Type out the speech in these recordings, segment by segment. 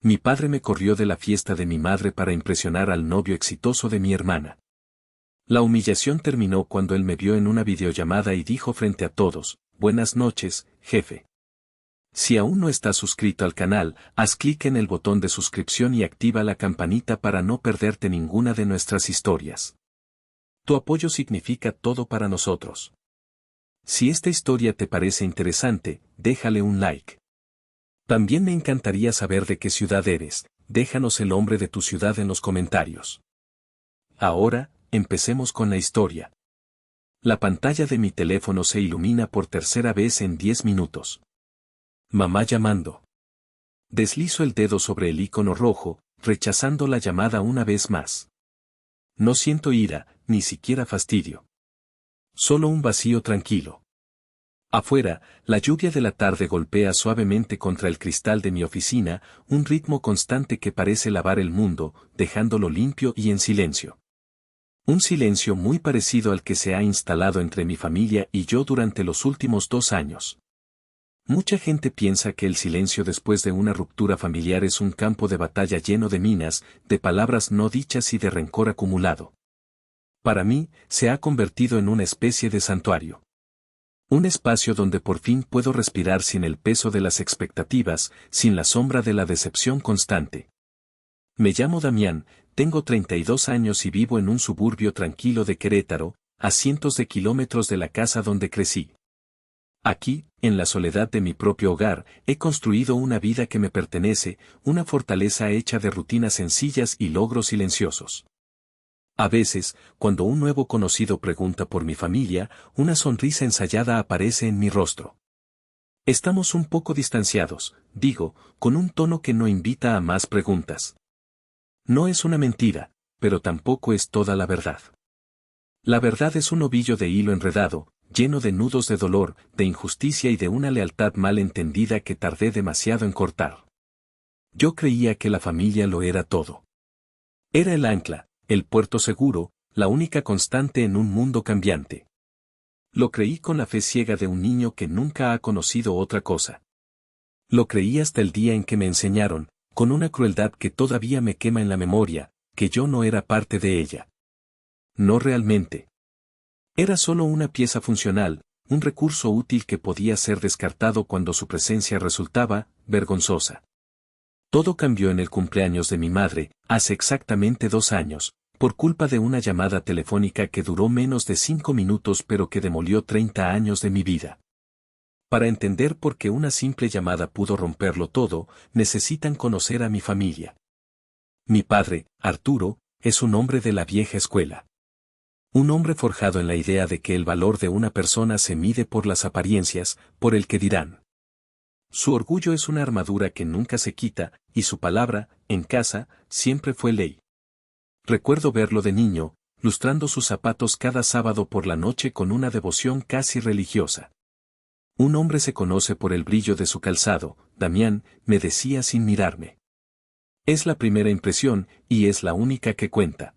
Mi padre me corrió de la fiesta de mi madre para impresionar al novio exitoso de mi hermana. La humillación terminó cuando él me vio en una videollamada y dijo frente a todos: «Buenas noches, jefe». Si aún no estás suscrito al canal, haz clic en el botón de suscripción y activa la campanita para no perderte ninguna de nuestras historias. Tu apoyo significa todo para nosotros. Si esta historia te parece interesante, déjale un like. También me encantaría saber de qué ciudad eres. Déjanos el nombre de tu ciudad en los comentarios. Ahora, empecemos con la historia. La pantalla de mi teléfono se ilumina por tercera vez en 10 minutos. Mamá llamando. Deslizo el dedo sobre el icono rojo, rechazando la llamada una vez más. No siento ira, ni siquiera fastidio. Solo un vacío tranquilo. Afuera, la lluvia de la tarde golpea suavemente contra el cristal de mi oficina, un ritmo constante que parece lavar el mundo, dejándolo limpio y en silencio. Un silencio muy parecido al que se ha instalado entre mi familia y yo durante los últimos 2 años. Mucha gente piensa que el silencio después de una ruptura familiar es un campo de batalla lleno de minas, de palabras no dichas y de rencor acumulado. Para mí, se ha convertido en una especie de santuario. Un espacio donde por fin puedo respirar sin el peso de las expectativas, sin la sombra de la decepción constante. Me llamo Damián, tengo 32 años y vivo en un suburbio tranquilo de Querétaro, a cientos de kilómetros de la casa donde crecí. Aquí, en la soledad de mi propio hogar, he construido una vida que me pertenece, una fortaleza hecha de rutinas sencillas y logros silenciosos. A veces, cuando un nuevo conocido pregunta por mi familia, una sonrisa ensayada aparece en mi rostro. Estamos un poco distanciados, digo, con un tono que no invita a más preguntas. No es una mentira, pero tampoco es toda la verdad. La verdad es un ovillo de hilo enredado, lleno de nudos de dolor, de injusticia y de una lealtad mal entendida que tardé demasiado en cortar. Yo creía que la familia lo era todo. Era el ancla, el puerto seguro, la única constante en un mundo cambiante. Lo creí con la fe ciega de un niño que nunca ha conocido otra cosa. Lo creí hasta el día en que me enseñaron, con una crueldad que todavía me quema en la memoria, que yo no era parte de ella. No realmente. Era solo una pieza funcional, un recurso útil que podía ser descartado cuando su presencia resultaba vergonzosa. Todo cambió en el cumpleaños de mi madre, hace exactamente 2 años, por culpa de una llamada telefónica que duró menos de 5 minutos pero que demolió 30 años de mi vida. Para entender por qué una simple llamada pudo romperlo todo, necesitan conocer a mi familia. Mi padre, Arturo, es un hombre de la vieja escuela. Un hombre forjado en la idea de que el valor de una persona se mide por las apariencias, por el que dirán. Su orgullo es una armadura que nunca se quita, y su palabra, en casa, siempre fue ley. Recuerdo verlo de niño, lustrando sus zapatos cada sábado por la noche con una devoción casi religiosa. Un hombre se conoce por el brillo de su calzado, Damián, me decía sin mirarme. Es la primera impresión, y es la única que cuenta.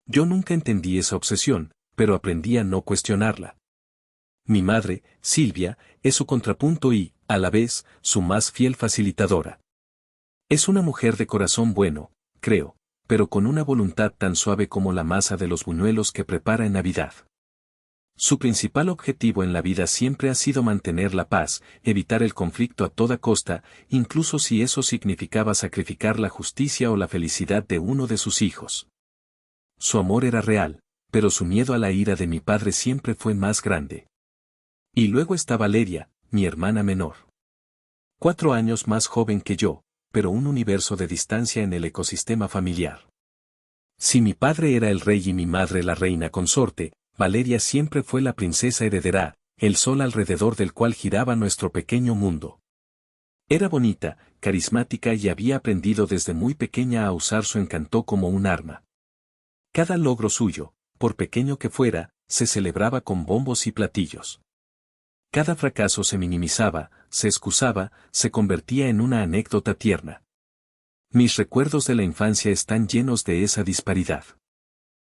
Yo nunca entendí esa obsesión, pero aprendí a no cuestionarla. Mi madre, Silvia, es su contrapunto y, a la vez, su más fiel facilitadora. Es una mujer de corazón bueno, creo, pero con una voluntad tan suave como la masa de los buñuelos que prepara en Navidad. Su principal objetivo en la vida siempre ha sido mantener la paz, evitar el conflicto a toda costa, incluso si eso significaba sacrificar la justicia o la felicidad de uno de sus hijos. Su amor era real, pero su miedo a la ira de mi padre siempre fue más grande. Y luego está Valeria, mi hermana menor. 4 años más joven que yo, pero un universo de distancia en el ecosistema familiar. Si mi padre era el rey y mi madre la reina consorte, Valeria siempre fue la princesa heredera, el sol alrededor del cual giraba nuestro pequeño mundo. Era bonita, carismática y había aprendido desde muy pequeña a usar su encanto como un arma. Cada logro suyo, por pequeño que fuera, se celebraba con bombos y platillos. Cada fracaso se minimizaba, se excusaba, se convertía en una anécdota tierna. Mis recuerdos de la infancia están llenos de esa disparidad.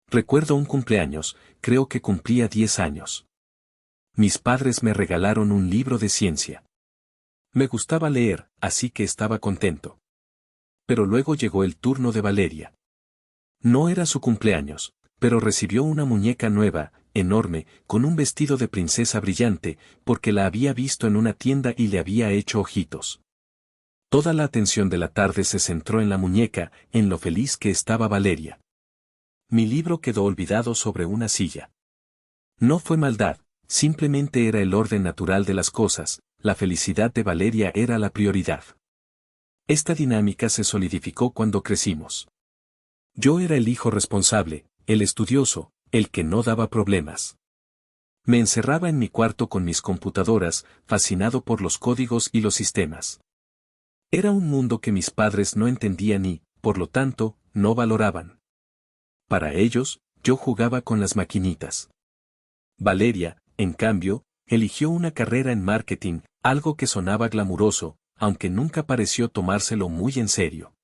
Recuerdo un cumpleaños, creo que cumplía 10 años. Mis padres me regalaron un libro de ciencia. Me gustaba leer, así que estaba contento. pero luego llegó el turno de Valeria. No era su cumpleaños, pero recibió una muñeca nueva, enorme, con un vestido de princesa brillante, porque la había visto en una tienda y le había hecho ojitos. Toda la atención de la tarde se centró en la muñeca, en lo feliz que estaba Valeria. Mi libro quedó olvidado sobre una silla. No fue maldad, simplemente era el orden natural de las cosas, la felicidad de Valeria era la prioridad. Esta dinámica se solidificó cuando crecimos. Yo era el hijo responsable, el estudioso, el que no daba problemas. Me encerraba en mi cuarto con mis computadoras, fascinado por los códigos y los sistemas. Era un mundo que mis padres no entendían y, por lo tanto, no valoraban. Para ellos, yo jugaba con las maquinitas. Valeria, en cambio, eligió una carrera en marketing, algo que sonaba glamuroso, aunque nunca pareció tomárselo muy en serio.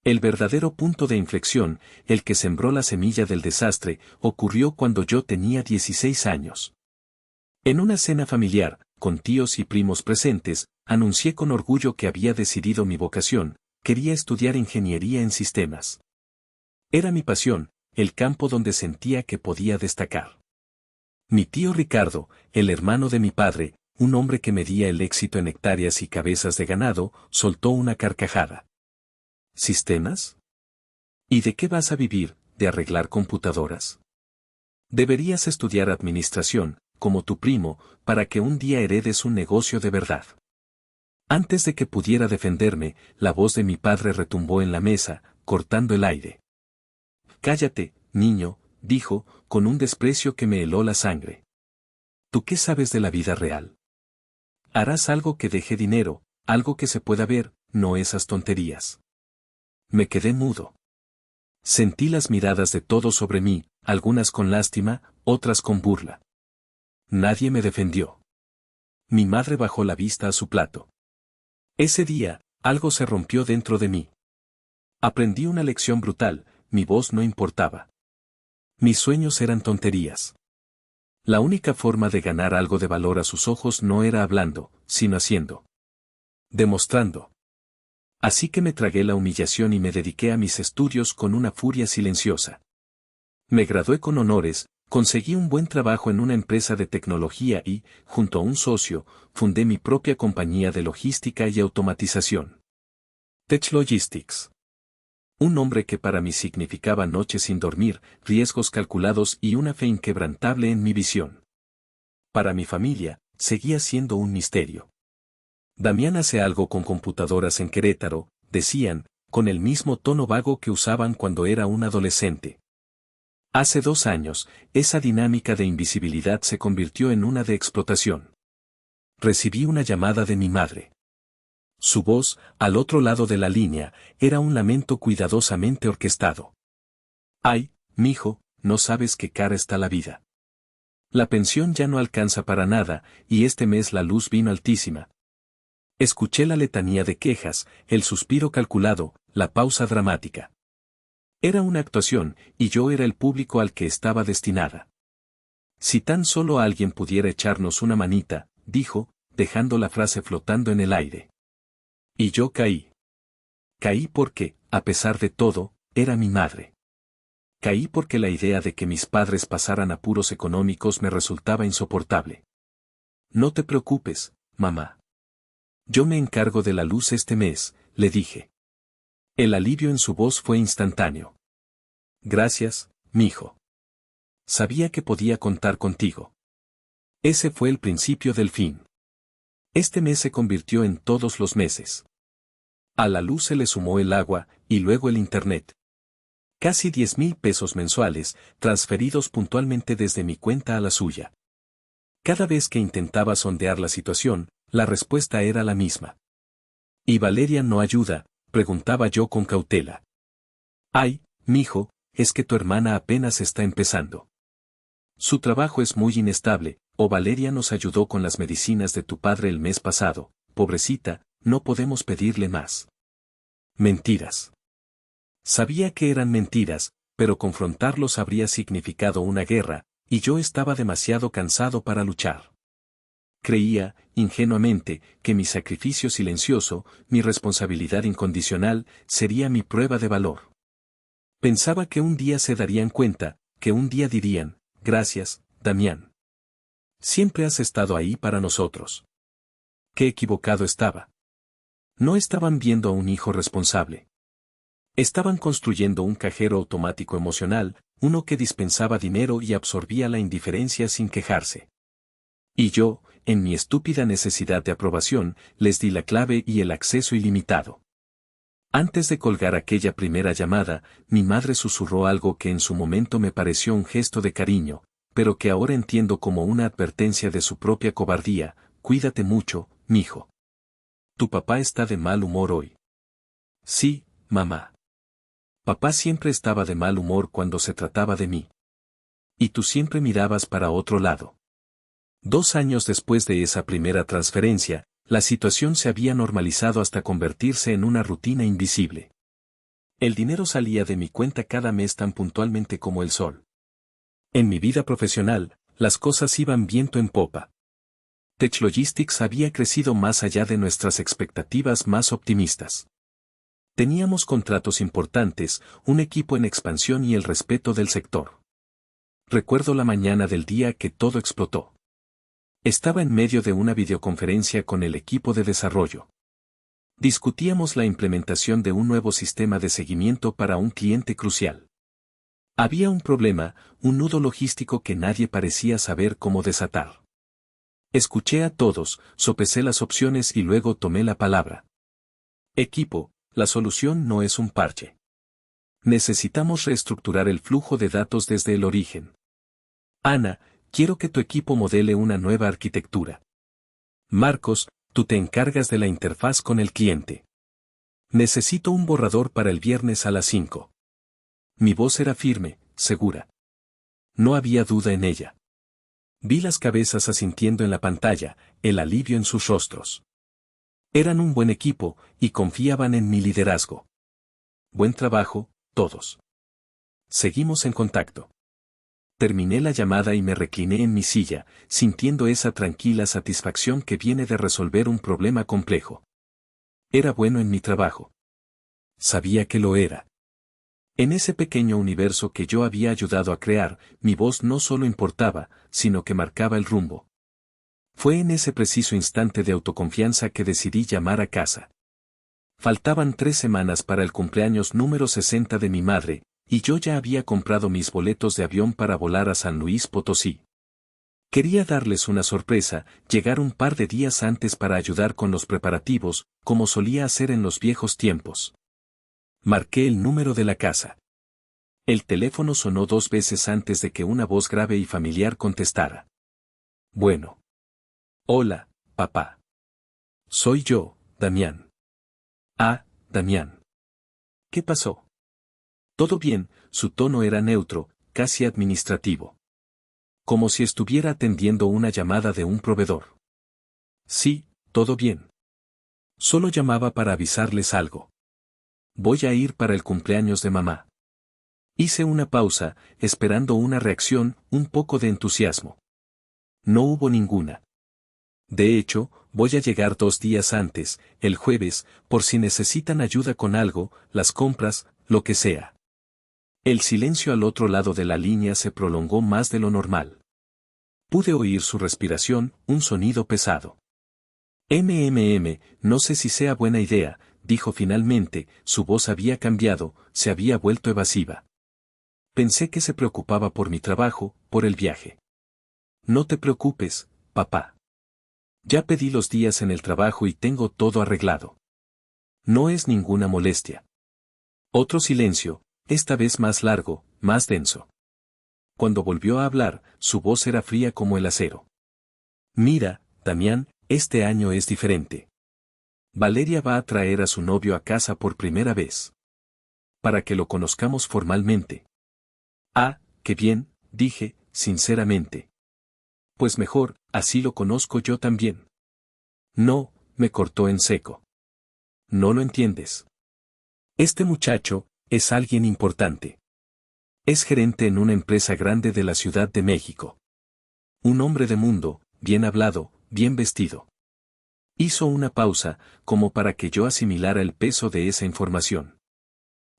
El verdadero punto de inflexión, el que sembró la semilla del desastre, ocurrió cuando yo tenía 16 años. En una cena familiar, con tíos y primos presentes, anuncié con orgullo que había decidido mi vocación, quería estudiar ingeniería en sistemas. Era mi pasión, el campo donde sentía que podía destacar. Mi tío Ricardo, el hermano de mi padre, un hombre que medía el éxito en hectáreas y cabezas de ganado, soltó una carcajada. ¿Sistemas? ¿Y de qué vas a vivir? ¿De arreglar computadoras? Deberías estudiar administración, como tu primo, para que un día heredes un negocio de verdad. Antes de que pudiera defenderme, la voz de mi padre retumbó en la mesa, cortando el aire. Cállate, niño, dijo, con un desprecio que me heló la sangre. ¿Tú qué sabes de la vida real? Harás algo que deje dinero, algo que se pueda ver, no esas tonterías. Me quedé mudo. Sentí las miradas de todos sobre mí, algunas con lástima, otras con burla. Nadie me defendió. Mi madre bajó la vista a su plato. Ese día, algo se rompió dentro de mí. Aprendí una lección brutal, mi voz no importaba. Mis sueños eran tonterías. La única forma de ganar algo de valor a sus ojos no era hablando, sino haciendo. Demostrando. Así que me tragué la humillación y me dediqué a mis estudios con una furia silenciosa. Me gradué con honores, conseguí un buen trabajo en una empresa de tecnología y, junto a un socio, fundé mi propia compañía de logística y automatización. Tech Logistics. Un nombre que para mí significaba noches sin dormir, riesgos calculados y una fe inquebrantable en mi visión. Para mi familia, seguía siendo un misterio. Damián hace algo con computadoras en Querétaro, decían, con el mismo tono vago que usaban cuando era un adolescente. Hace 2 años, esa dinámica de invisibilidad se convirtió en una de explotación. Recibí una llamada de mi madre. Su voz, al otro lado de la línea, era un lamento cuidadosamente orquestado. Ay, mijo, no sabes qué cara está la vida. La pensión ya no alcanza para nada, y este mes la luz vino altísima. Escuché la letanía de quejas, el suspiro calculado, la pausa dramática. Era una actuación, y yo era el público al que estaba destinada. Si tan solo alguien pudiera echarnos una manita, dijo, dejando la frase flotando en el aire. Y yo caí. Caí porque, a pesar de todo, era mi madre. Caí porque la idea de que mis padres pasaran apuros económicos me resultaba insoportable. No te preocupes, mamá. Yo me encargo de la luz este mes, le dije. El alivio en su voz fue instantáneo. Gracias, mijo. Sabía que podía contar contigo. Ese fue el principio del fin. Este mes se convirtió en todos los meses. A la luz se le sumó el agua, y luego el internet. Casi 10,000 pesos mensuales, transferidos puntualmente desde mi cuenta a la suya. Cada vez que intentaba sondear la situación, la respuesta era la misma. ¿Y Valeria no ayuda?, preguntaba yo con cautela. Ay, mijo, es que tu hermana apenas está empezando. Su trabajo es muy inestable, o Valeria nos ayudó con las medicinas de tu padre el mes pasado, pobrecita, no podemos pedirle más. Mentiras. Sabía que eran mentiras, pero confrontarlos habría significado una guerra, y yo estaba demasiado cansado para luchar. Creía, ingenuamente, que mi sacrificio silencioso, mi responsabilidad incondicional, sería mi prueba de valor. Pensaba que un día se darían cuenta, que un día dirían, gracias, Damián. Siempre has estado ahí para nosotros. Qué equivocado estaba. No estaban viendo a un hijo responsable. Estaban construyendo un cajero automático emocional, uno que dispensaba dinero y absorbía la indiferencia sin quejarse. Y yo, en mi estúpida necesidad de aprobación, les di la clave y el acceso ilimitado. Antes de colgar aquella primera llamada, mi madre susurró algo que en su momento me pareció un gesto de cariño, pero que ahora entiendo como una advertencia de su propia cobardía: cuídate mucho, mijo. Tu papá está de mal humor hoy. Sí, mamá. Papá siempre estaba de mal humor cuando se trataba de mí. Y tú siempre mirabas para otro lado. 2 años después de esa primera transferencia, la situación se había normalizado hasta convertirse en una rutina invisible. El dinero salía de mi cuenta cada mes tan puntualmente como el sol. En mi vida profesional, las cosas iban viento en popa. Tech Logistics había crecido más allá de nuestras expectativas más optimistas. Teníamos contratos importantes, un equipo en expansión y el respeto del sector. Recuerdo la mañana del día que todo explotó. Estaba en medio de una videoconferencia con el equipo de desarrollo. Discutíamos la implementación de un nuevo sistema de seguimiento para un cliente crucial. Había un problema, un nudo logístico que nadie parecía saber cómo desatar. Escuché a todos, sopesé las opciones y luego tomé la palabra. Equipo, la solución no es un parche. Necesitamos reestructurar el flujo de datos desde el origen. Ana, quiero que tu equipo modele una nueva arquitectura. Marcos, tú te encargas de la interfaz con el cliente. Necesito un borrador para el viernes a las 5. Mi voz era firme, segura. No había duda en ella. Vi las cabezas asintiendo en la pantalla, el alivio en sus rostros. Eran un buen equipo, y confiaban en mi liderazgo. Buen trabajo, todos. Seguimos en contacto. Terminé la llamada y me recliné en mi silla, sintiendo esa tranquila satisfacción que viene de resolver un problema complejo. Era bueno en mi trabajo. Sabía que lo era. En ese pequeño universo que yo había ayudado a crear, mi voz no solo importaba, sino que marcaba el rumbo. Fue en ese preciso instante de autoconfianza que decidí llamar a casa. Faltaban 3 semanas para el cumpleaños número 60 de mi madre, y yo ya había comprado mis boletos de avión para volar a San Luis Potosí. Quería darles una sorpresa, llegar un par de días antes para ayudar con los preparativos, como solía hacer en los viejos tiempos. Marqué el número de la casa. El teléfono sonó 2 veces antes de que una voz grave y familiar contestara. Bueno. Hola, papá. Soy yo, Damián. Ah, Damián. ¿Qué pasó? Todo bien, su tono era neutro, casi administrativo. Como si estuviera atendiendo una llamada de un proveedor. Sí, todo bien. Solo llamaba para avisarles algo. Voy a ir para el cumpleaños de mamá. Hice una pausa, esperando una reacción, un poco de entusiasmo. No hubo ninguna. De hecho, voy a llegar 2 días antes, el jueves, por si necesitan ayuda con algo, las compras, lo que sea. El silencio al otro lado de la línea se prolongó más de lo normal. Pude oír su respiración, un sonido pesado. No sé si sea buena idea, dijo finalmente, su voz había cambiado, se había vuelto evasiva. Pensé que se preocupaba por mi trabajo, por el viaje. No te preocupes, papá. Ya pedí los días en el trabajo y tengo todo arreglado. No es ninguna molestia. Otro silencio, esta vez más largo, más denso. Cuando volvió a hablar, su voz era fría como el acero. Mira, Damián, este año es diferente. Valeria va a traer a su novio a casa por primera vez. Para que lo conozcamos formalmente. Ah, qué bien, dije, sinceramente. Pues mejor, así lo conozco yo también. No, me cortó en seco. No lo entiendes. Este muchacho, es alguien importante. Es gerente en una empresa grande de la Ciudad de México. Un hombre de mundo, bien hablado, bien vestido. Hizo una pausa, como para que yo asimilara el peso de esa información.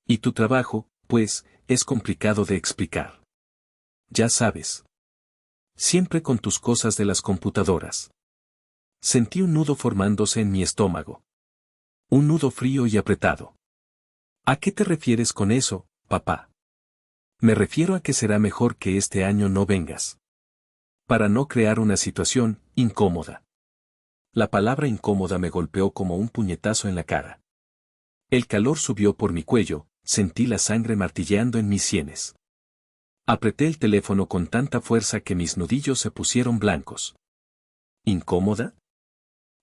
Y tu trabajo, pues, es complicado de explicar. Ya sabes. Siempre con tus cosas de las computadoras. Sentí un nudo formándose en mi estómago. Un nudo frío y apretado. ¿A qué te refieres con eso, papá? Me refiero a que será mejor que este año no vengas. Para no crear una situación incómoda. La palabra incómoda me golpeó como un puñetazo en la cara. El calor subió por mi cuello, sentí la sangre martilleando en mis sienes. Apreté el teléfono con tanta fuerza que mis nudillos se pusieron blancos. ¿Incómoda?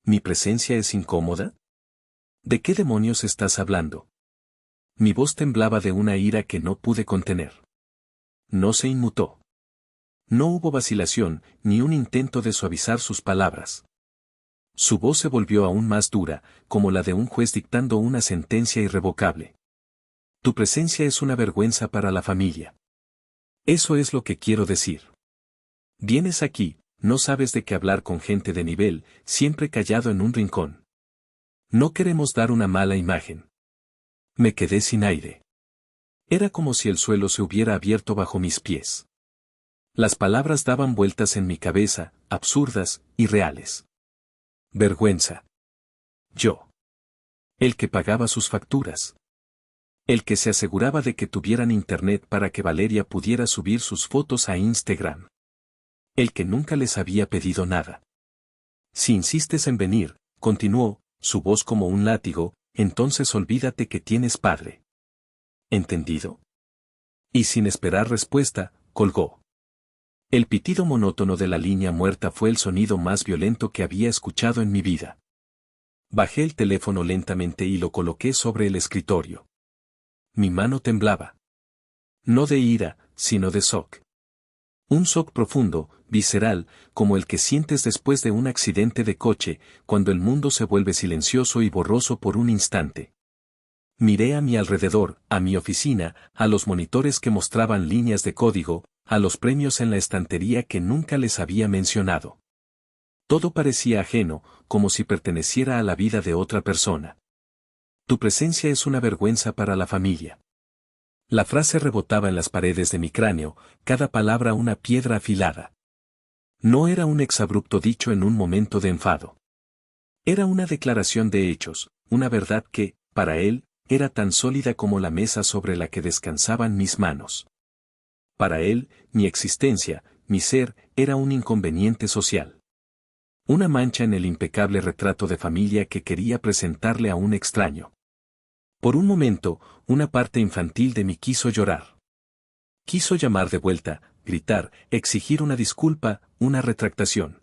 ¿Mi presencia es incómoda? ¿De qué demonios estás hablando? Mi voz temblaba de una ira que no pude contener. No se inmutó. No hubo vacilación, ni un intento de suavizar sus palabras. Su voz se volvió aún más dura, como la de un juez dictando una sentencia irrevocable. Tu presencia es una vergüenza para la familia. Eso es lo que quiero decir. Vienes aquí, no sabes de qué hablar con gente de nivel, siempre callado en un rincón. No queremos dar una mala imagen. Me quedé sin aire. Era como si el suelo se hubiera abierto bajo mis pies. Las palabras daban vueltas en mi cabeza, absurdas, irreales. Vergüenza. Yo. El que pagaba sus facturas. El que se aseguraba de que tuvieran internet para que Valeria pudiera subir sus fotos a Instagram. El que nunca les había pedido nada. Si insistes en venir, continuó, su voz como un látigo, entonces olvídate que tienes padre. ¿Entendido? Y sin esperar respuesta, colgó. El pitido monótono de la línea muerta fue el sonido más violento que había escuchado en mi vida. Bajé el teléfono lentamente y lo coloqué sobre el escritorio. Mi mano temblaba. No de ira, sino de shock. Un shock profundo, visceral, como el que sientes después de un accidente de coche, cuando el mundo se vuelve silencioso y borroso por un instante. Miré a mi alrededor, a mi oficina, a los monitores que mostraban líneas de código, a los premios en la estantería que nunca les había mencionado. Todo parecía ajeno, como si perteneciera a la vida de otra persona. Tu presencia es una vergüenza para la familia. La frase rebotaba en las paredes de mi cráneo, cada palabra una piedra afilada. No era un exabrupto dicho en un momento de enfado. Era una declaración de hechos, una verdad que, para él, era tan sólida como la mesa sobre la que descansaban mis manos. Para él, mi existencia, mi ser, era un inconveniente social. Una mancha en el impecable retrato de familia que quería presentarle a un extraño. Por un momento, una parte infantil de mí quiso llorar. Quiso llamar de vuelta, gritar, exigir una disculpa, una retractación.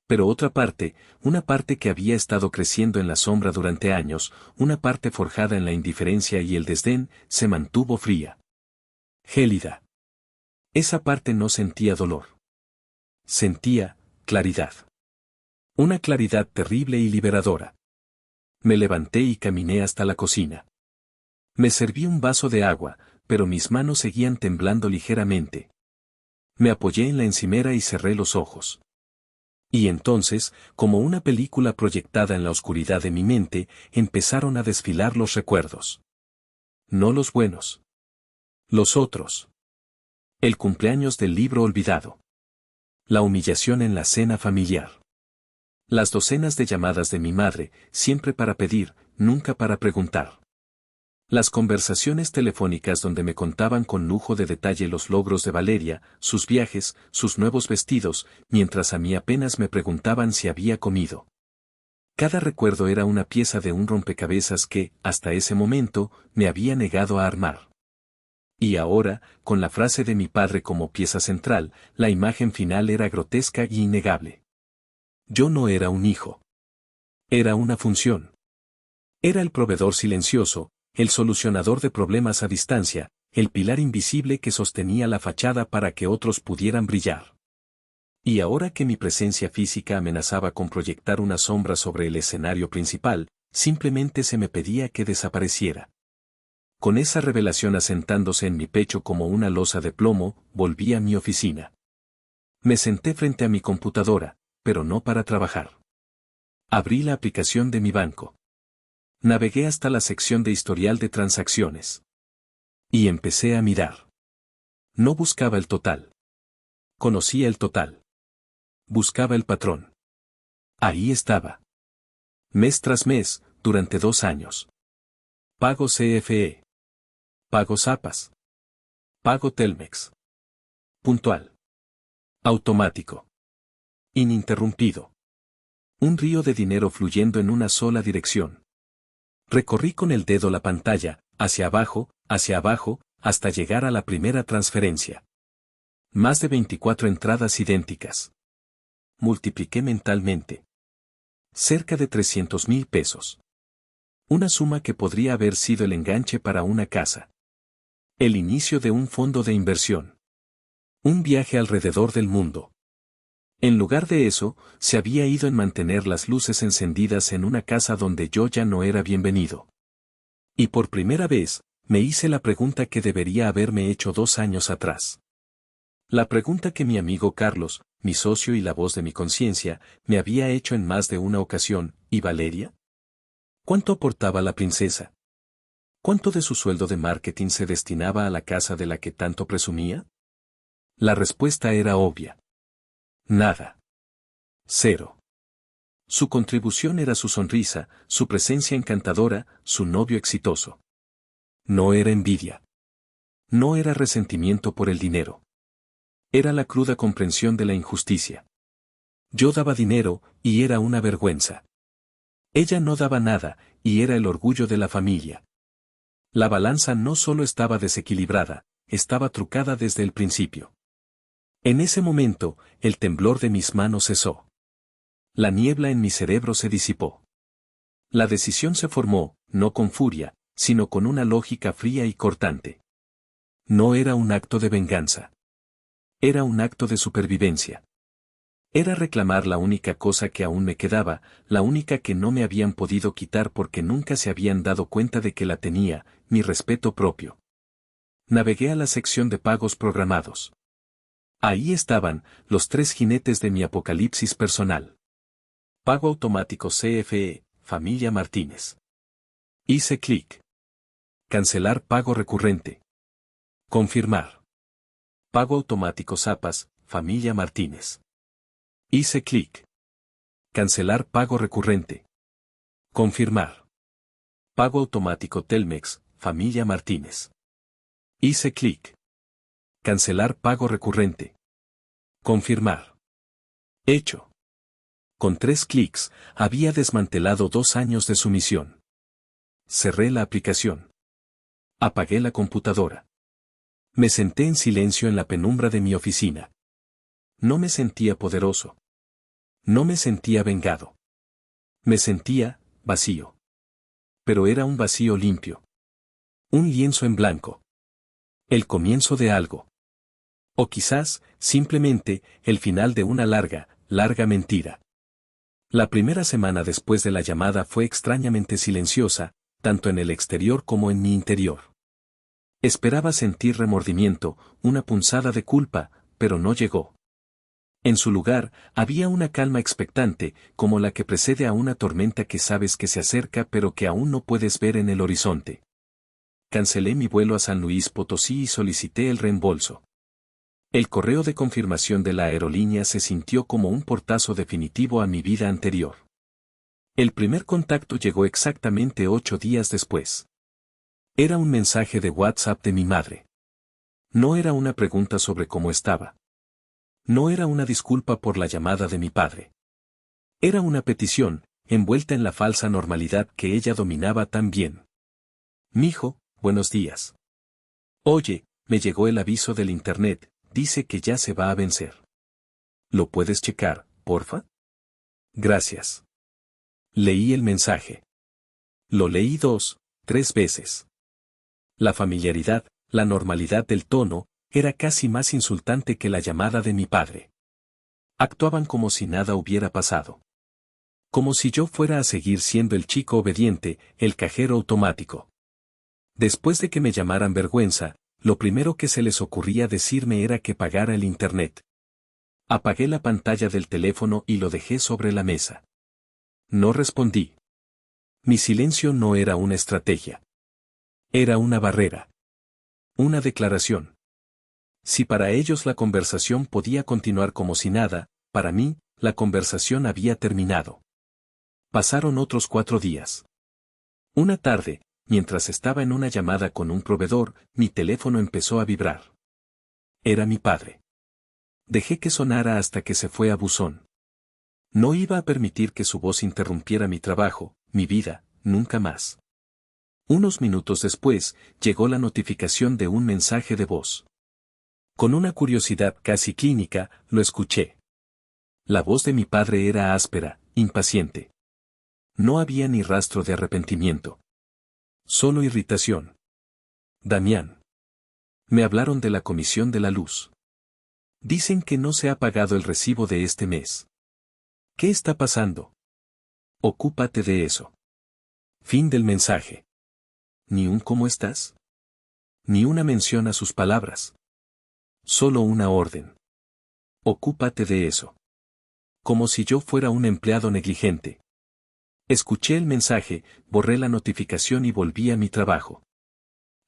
Pero otra parte, una parte que había estado creciendo en la sombra durante años, una parte forjada en la indiferencia y el desdén, se mantuvo fría. Gélida. Esa parte no sentía dolor. Sentía claridad. Una claridad terrible y liberadora. Me levanté y caminé hasta la cocina. Me serví un vaso de agua, pero mis manos seguían temblando ligeramente. Me apoyé en la encimera y cerré los ojos. Y entonces, como una película proyectada en la oscuridad de mi mente, empezaron a desfilar los recuerdos. No los buenos. Los otros. El cumpleaños del libro olvidado. La humillación en la cena familiar. Las docenas de llamadas de mi madre, siempre para pedir, nunca para preguntar. Las conversaciones telefónicas donde me contaban con lujo de detalle los logros de Valeria, sus viajes, sus nuevos vestidos, mientras a mí apenas me preguntaban si había comido. Cada recuerdo era una pieza de un rompecabezas que, hasta ese momento, me había negado a armar. Y ahora, con la frase de mi padre como pieza central, la imagen final era grotesca y innegable. Yo no era un hijo. Era una función. Era el proveedor silencioso, el solucionador de problemas a distancia, el pilar invisible que sostenía la fachada para que otros pudieran brillar. Y ahora que mi presencia física amenazaba con proyectar una sombra sobre el escenario principal, simplemente se me pedía que desapareciera. Con esa revelación asentándose en mi pecho como una losa de plomo, volví a mi oficina. Me senté frente a mi computadora, pero no para trabajar. Abrí la aplicación de mi banco. Navegué hasta la sección de historial de transacciones. Y empecé a mirar. No buscaba el total. Conocía el total. Buscaba el patrón. Ahí estaba. Mes tras mes, durante 2 años. Pago CFE. Pago Zapas. Pago Telmex. Puntual. Automático. Ininterrumpido. Un río de dinero fluyendo en una sola dirección. Recorrí con el dedo la pantalla, hacia abajo, hasta llegar a la primera transferencia. Más de 24 entradas idénticas. Multipliqué mentalmente. Cerca de 300,000 pesos. Una suma que podría haber sido el enganche para una casa. El inicio de un fondo de inversión. Un viaje alrededor del mundo. En lugar de eso, se había ido en mantener las luces encendidas en una casa donde yo ya no era bienvenido. Y por primera vez, me hice la pregunta que debería haberme hecho 2 años atrás. La pregunta que mi amigo Carlos, mi socio y la voz de mi conciencia, me había hecho en más de una ocasión: ¿y Valeria? ¿Cuánto aportaba la princesa? ¿Cuánto de su sueldo de marketing se destinaba a la casa de la que tanto presumía? La respuesta era obvia. Nada. 0. Su contribución era su sonrisa, su presencia encantadora, su novio exitoso. No era envidia. No era resentimiento por el dinero. Era la cruda comprensión de la injusticia. Yo daba dinero, y era una vergüenza. Ella no daba nada, y era el orgullo de la familia. La balanza no solo estaba desequilibrada, estaba trucada desde el principio. En ese momento, el temblor de mis manos cesó. La niebla en mi cerebro se disipó. La decisión se formó, no con furia, sino con una lógica fría y cortante. No era un acto de venganza. Era un acto de supervivencia. Era reclamar la única cosa que aún me quedaba, la única que no me habían podido quitar porque nunca se habían dado cuenta de que la tenía, mi respeto propio. Navegué a la sección de pagos programados. Ahí estaban, los 3 jinetes de mi apocalipsis personal. Pago automático CFE, familia Martínez. Hice clic. Cancelar pago recurrente. Confirmar. Pago automático Zapas, familia Martínez. Hice clic. Cancelar pago recurrente. Confirmar. Pago automático Telmex, familia Martínez. Hice clic. Cancelar pago recurrente. Confirmar. Hecho. Con 3 clics, había desmantelado 2 años de sumisión. Cerré la aplicación. Apagué la computadora. Me senté en silencio en la penumbra de mi oficina. No me sentía poderoso. No me sentía vengado. Me sentía vacío. Pero era un vacío limpio. Un lienzo en blanco. El comienzo de algo. O quizás, simplemente, el final de una larga, larga mentira. La primera semana después de la llamada fue extrañamente silenciosa, tanto en el exterior como en mi interior. Esperaba sentir remordimiento, una punzada de culpa, pero no llegó. En su lugar, había una calma expectante, como la que precede a una tormenta que sabes que se acerca pero que aún no puedes ver en el horizonte. Cancelé mi vuelo a San Luis Potosí y solicité el reembolso. El correo de confirmación de la aerolínea se sintió como un portazo definitivo a mi vida anterior. El primer contacto llegó exactamente 8 días después. Era un mensaje de WhatsApp de mi madre. No era una pregunta sobre cómo estaba. No era una disculpa por la llamada de mi padre. Era una petición, envuelta en la falsa normalidad que ella dominaba tan bien. Mijo, buenos días. Oye, me llegó el aviso del internet, dice que ya se va a vencer. ¿Lo puedes checar, porfa? Gracias. Leí el mensaje. Lo leí 2, 3 veces. La familiaridad, la normalidad del tono, era casi más insultante que la llamada de mi padre. Actuaban como si nada hubiera pasado. Como si yo fuera a seguir siendo el chico obediente, el cajero automático. Después de que me llamaran vergüenza, lo primero que se les ocurría decirme era que pagara el internet. Apagué la pantalla del teléfono y lo dejé sobre la mesa. No respondí. Mi silencio no era una estrategia. Era una barrera. Una declaración. Si para ellos la conversación podía continuar como si nada, para mí, la conversación había terminado. Pasaron otros 4 días. Una tarde, mientras estaba en una llamada con un proveedor, mi teléfono empezó a vibrar. Era mi padre. Dejé que sonara hasta que se fue a buzón. No iba a permitir que su voz interrumpiera mi trabajo, mi vida, nunca más. Unos minutos después, llegó la notificación de un mensaje de voz. Con una curiosidad casi clínica, lo escuché. La voz de mi padre era áspera, impaciente. No había ni rastro de arrepentimiento. Solo irritación. Damián. Me hablaron de la comisión de la luz. Dicen que no se ha pagado el recibo de este mes. ¿Qué está pasando? Ocúpate de eso. Fin del mensaje. Ni un ¿cómo estás? Ni una mención a sus palabras. Solo una orden. Ocúpate de eso. Como si yo fuera un empleado negligente. Escuché el mensaje, borré la notificación y volví a mi trabajo.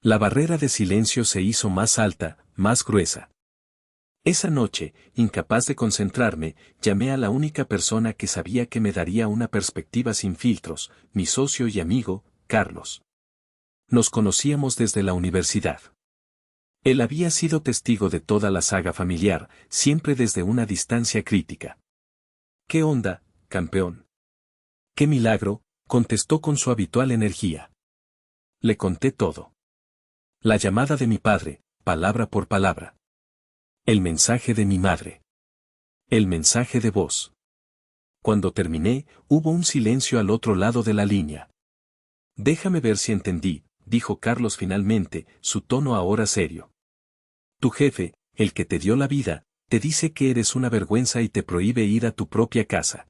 La barrera de silencio se hizo más alta, más gruesa. Esa noche, incapaz de concentrarme, llamé a la única persona que sabía que me daría una perspectiva sin filtros, mi socio y amigo, Carlos. Nos conocíamos desde la universidad. Él había sido testigo de toda la saga familiar, siempre desde una distancia crítica. ¿Qué onda, campeón? ¡Qué milagro!, contestó con su habitual energía. Le conté todo. La llamada de mi padre, palabra por palabra. El mensaje de mi madre. El mensaje de voz. Cuando terminé, hubo un silencio al otro lado de la línea. Déjame ver si entendí, dijo Carlos finalmente, su tono ahora serio. Tu jefe, el que te dio la vida, te dice que eres una vergüenza y te prohíbe ir a tu propia casa.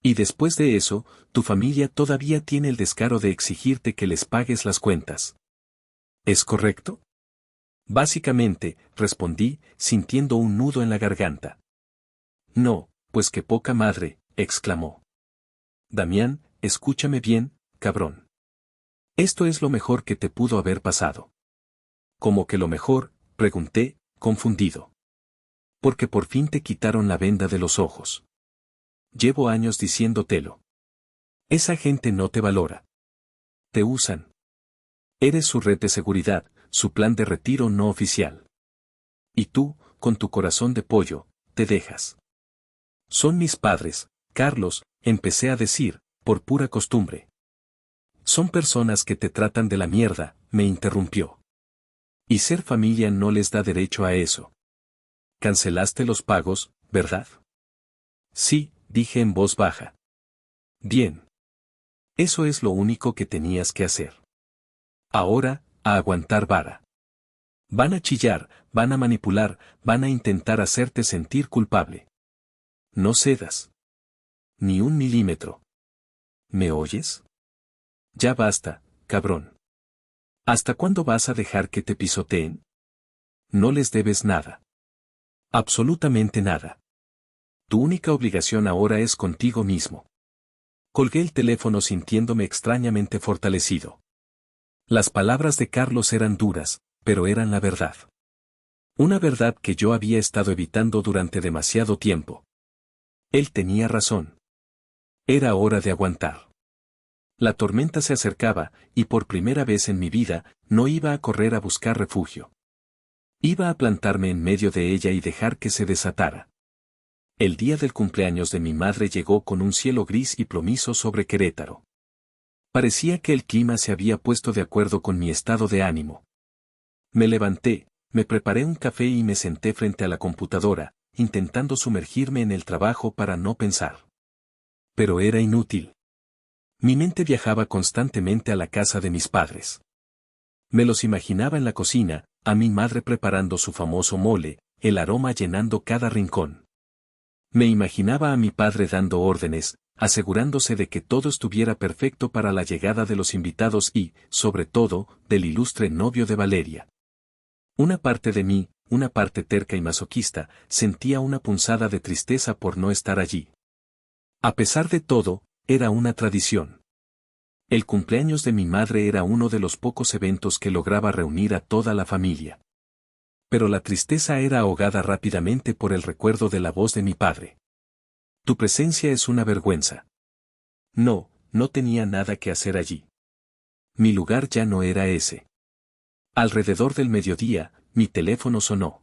Y después de eso, tu familia todavía tiene el descaro de exigirte que les pagues las cuentas. ¿Es correcto? Básicamente, respondí, sintiendo un nudo en la garganta. No, pues qué poca madre, exclamó. Damián, escúchame bien, cabrón. Esto es lo mejor que te pudo haber pasado. ¿Cómo que lo mejor?, pregunté, confundido. Porque por fin te quitaron la venda de los ojos. Llevo años diciéndotelo. Esa gente no te valora. Te usan. Eres su red de seguridad, su plan de retiro no oficial. Y tú, con tu corazón de pollo, te dejas. Son mis padres, Carlos, empecé a decir, por pura costumbre. Son personas que te tratan de la mierda, me interrumpió. Y ser familia no les da derecho a eso. Cancelaste los pagos, ¿verdad? Sí, dije en voz baja. Bien. Eso es lo único que tenías que hacer. Ahora, a aguantar vara. Van a chillar, van a manipular, van a intentar hacerte sentir culpable. No cedas. Ni un milímetro. ¿Me oyes? Ya basta, cabrón. ¿Hasta cuándo vas a dejar que te pisoteen? No les debes nada. Absolutamente nada. Tu única obligación ahora es contigo mismo. Colgué el teléfono sintiéndome extrañamente fortalecido. Las palabras de Carlos eran duras, pero eran la verdad. Una verdad que yo había estado evitando durante demasiado tiempo. Él tenía razón. Era hora de aguantar. La tormenta se acercaba, y por primera vez en mi vida, no iba a correr a buscar refugio. Iba a plantarme en medio de ella y dejar que se desatara. El día del cumpleaños de mi madre llegó con un cielo gris y plomizo sobre Querétaro. Parecía que el clima se había puesto de acuerdo con mi estado de ánimo. Me levanté, me preparé un café y me senté frente a la computadora, intentando sumergirme en el trabajo para no pensar. Pero era inútil. Mi mente viajaba constantemente a la casa de mis padres. Me los imaginaba en la cocina, a mi madre preparando su famoso mole, el aroma llenando cada rincón. Me imaginaba a mi padre dando órdenes, asegurándose de que todo estuviera perfecto para la llegada de los invitados y, sobre todo, del ilustre novio de Valeria. Una parte de mí, una parte terca y masoquista, sentía una punzada de tristeza por no estar allí. A pesar de todo, era una tradición. El cumpleaños de mi madre era uno de los pocos eventos que lograba reunir a toda la familia. Pero la tristeza era ahogada rápidamente por el recuerdo de la voz de mi padre. Tu presencia es una vergüenza. No, no tenía nada que hacer allí. Mi lugar ya no era ese. Alrededor del mediodía, mi teléfono sonó.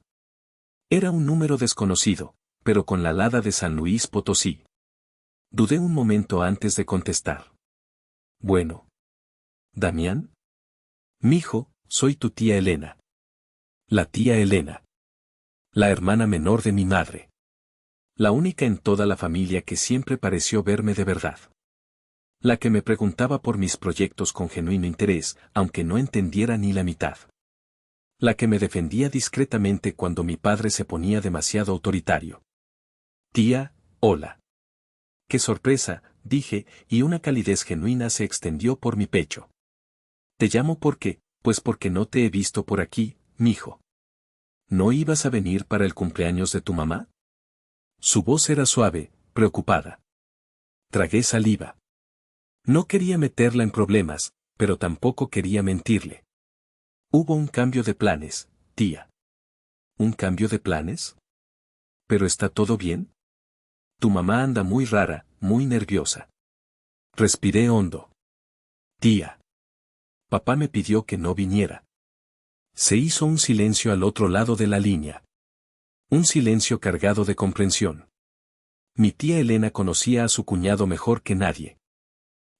Era un número desconocido, pero con la alada de San Luis Potosí. Dudé un momento antes de contestar. Bueno. ¿Damián? Mijo, soy tu tía Elena. La tía Elena. La hermana menor de mi madre. La única en toda la familia que siempre pareció verme de verdad. La que me preguntaba por mis proyectos con genuino interés, aunque no entendiera ni la mitad. La que me defendía discretamente cuando mi padre se ponía demasiado autoritario. Tía, hola. Qué sorpresa, dije, y una calidez genuina se extendió por mi pecho. Te llamo pues porque no te he visto por aquí, mijo. ¿No ibas a venir para el cumpleaños de tu mamá? Su voz era suave, preocupada. Tragué saliva. No quería meterla en problemas, pero tampoco quería mentirle. Hubo un cambio de planes, tía. ¿Un cambio de planes? ¿Pero está todo bien? Tu mamá anda muy rara, muy nerviosa. Respiré hondo. Tía. Papá me pidió que no viniera. Se hizo un silencio al otro lado de la línea. Un silencio cargado de comprensión. Mi tía Elena conocía a su cuñado mejor que nadie.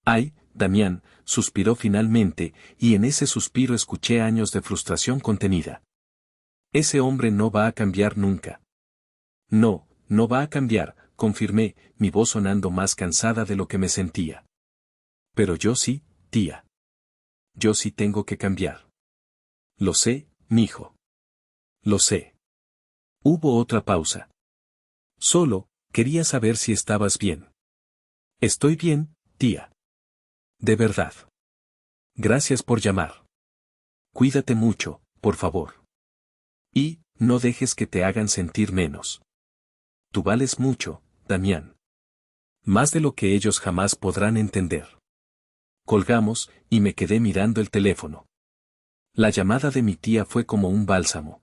Ay, Damián, suspiró finalmente, y en ese suspiro escuché años de frustración contenida. Ese hombre no va a cambiar nunca. No, no va a cambiar, confirmé, mi voz sonando más cansada de lo que me sentía. Pero yo sí, tía. Yo sí tengo que cambiar. Lo sé, mijo. Lo sé. Hubo otra pausa. Solo, quería saber si estabas bien. Estoy bien, tía. De verdad. Gracias por llamar. Cuídate mucho, por favor. Y, no dejes que te hagan sentir menos. Tú vales mucho, Damián. Más de lo que ellos jamás podrán entender. Colgamos, y me quedé mirando el teléfono. La llamada de mi tía fue como un bálsamo.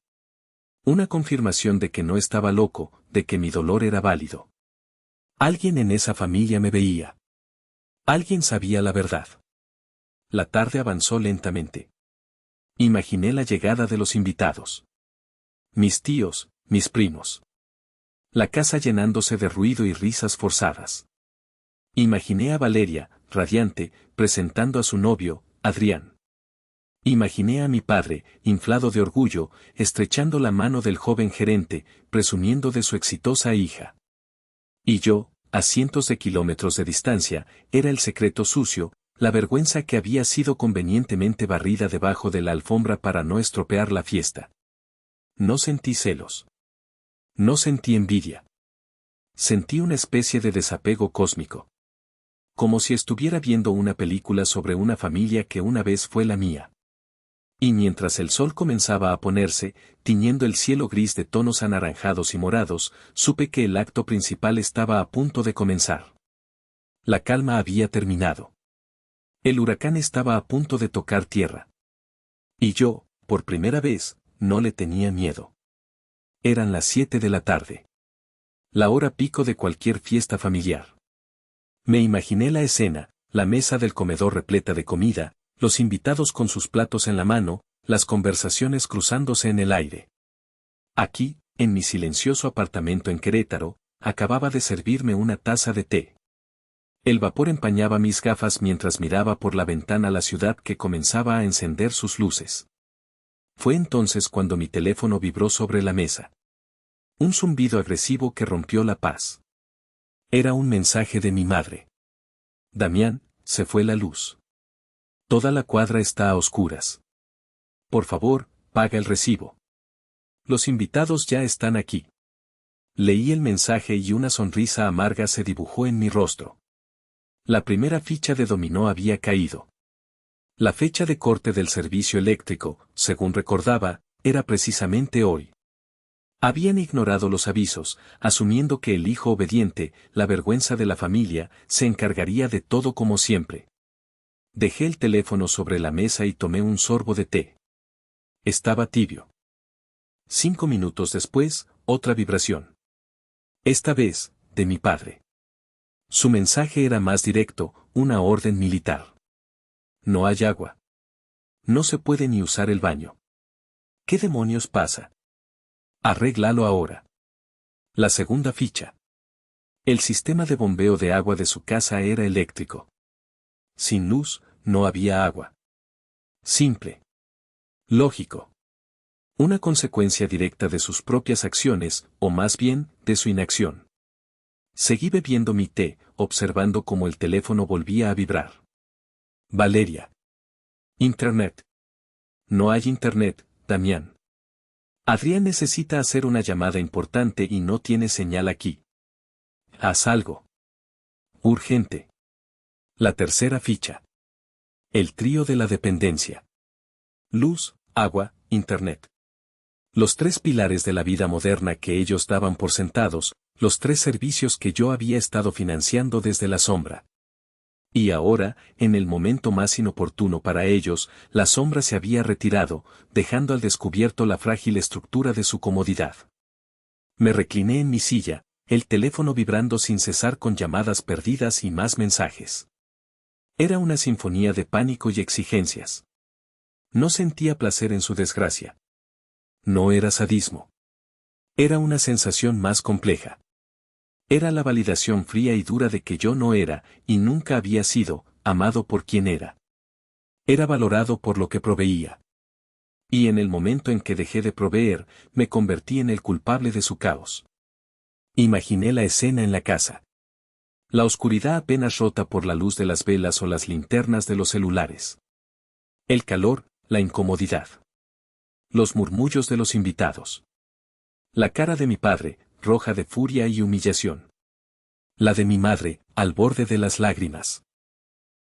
Una confirmación de que no estaba loco, de que mi dolor era válido. Alguien en esa familia me veía. Alguien sabía la verdad. La tarde avanzó lentamente. Imaginé la llegada de los invitados. Mis tíos, mis primos. La casa llenándose de ruido y risas forzadas. Imaginé a Valeria, radiante, presentando a su novio, Adrián. Imaginé a mi padre, inflado de orgullo, estrechando la mano del joven gerente, presumiendo de su exitosa hija. Y yo, a cientos de kilómetros de distancia, era el secreto sucio, la vergüenza que había sido convenientemente barrida debajo de la alfombra para no estropear la fiesta. No sentí celos. No sentí envidia. Sentí una especie de desapego cósmico. Como si estuviera viendo una película sobre una familia que una vez fue la mía. Y mientras el sol comenzaba a ponerse, tiñendo el cielo gris de tonos anaranjados y morados, supe que el acto principal estaba a punto de comenzar. La calma había terminado. El huracán estaba a punto de tocar tierra. Y yo, por primera vez, no le tenía miedo. Eran las 7 de la tarde. La hora pico de cualquier fiesta familiar. Me imaginé la escena, la mesa del comedor repleta de comida, los invitados con sus platos en la mano, las conversaciones cruzándose en el aire. Aquí, en mi silencioso apartamento en Querétaro, acababa de servirme una taza de té. El vapor empañaba mis gafas mientras miraba por la ventana la ciudad que comenzaba a encender sus luces. Fue entonces cuando mi teléfono vibró sobre la mesa. Un zumbido agresivo que rompió la paz. Era un mensaje de mi madre. Damián, se fue la luz. Toda la cuadra está a oscuras. Por favor, paga el recibo. Los invitados ya están aquí. Leí el mensaje y una sonrisa amarga se dibujó en mi rostro. La primera ficha de dominó había caído. La fecha de corte del servicio eléctrico, según recordaba, era precisamente hoy. Habían ignorado los avisos, asumiendo que el hijo obediente, la vergüenza de la familia, se encargaría de todo como siempre. Dejé el teléfono sobre la mesa y tomé un sorbo de té. Estaba tibio. 5 minutos después, otra vibración. Esta vez, de mi padre. Su mensaje era más directo, una orden militar. No hay agua. No se puede ni usar el baño. ¿Qué demonios pasa? Arréglalo ahora. La segunda ficha. El sistema de bombeo de agua de su casa era eléctrico. Sin luz, no había agua. Simple. Lógico. Una consecuencia directa de sus propias acciones, o más bien, de su inacción. Seguí bebiendo mi té, observando cómo el teléfono volvía a vibrar. Valeria. Internet. No hay internet, Damián. Adrián necesita hacer una llamada importante y no tiene señal aquí. Haz algo. Urgente. La tercera ficha. El trío de la dependencia. Luz, agua, internet. Los 3 pilares de la vida moderna que ellos daban por sentados, los 3 servicios que yo había estado financiando desde la sombra. Y ahora, en el momento más inoportuno para ellos, la sombra se había retirado, dejando al descubierto la frágil estructura de su comodidad. Me recliné en mi silla, el teléfono vibrando sin cesar con llamadas perdidas y más mensajes. Era una sinfonía de pánico y exigencias. No sentía placer en su desgracia. No era sadismo. Era una sensación más compleja. Era la validación fría y dura de que yo no era, y nunca había sido, amado por quien era. Era valorado por lo que proveía. Y en el momento en que dejé de proveer, me convertí en el culpable de su caos. Imaginé la escena en la casa. La oscuridad apenas rota por la luz de las velas o las linternas de los celulares. El calor, la incomodidad. Los murmullos de los invitados. La cara de mi padre, roja de furia y humillación. La de mi madre, al borde de las lágrimas.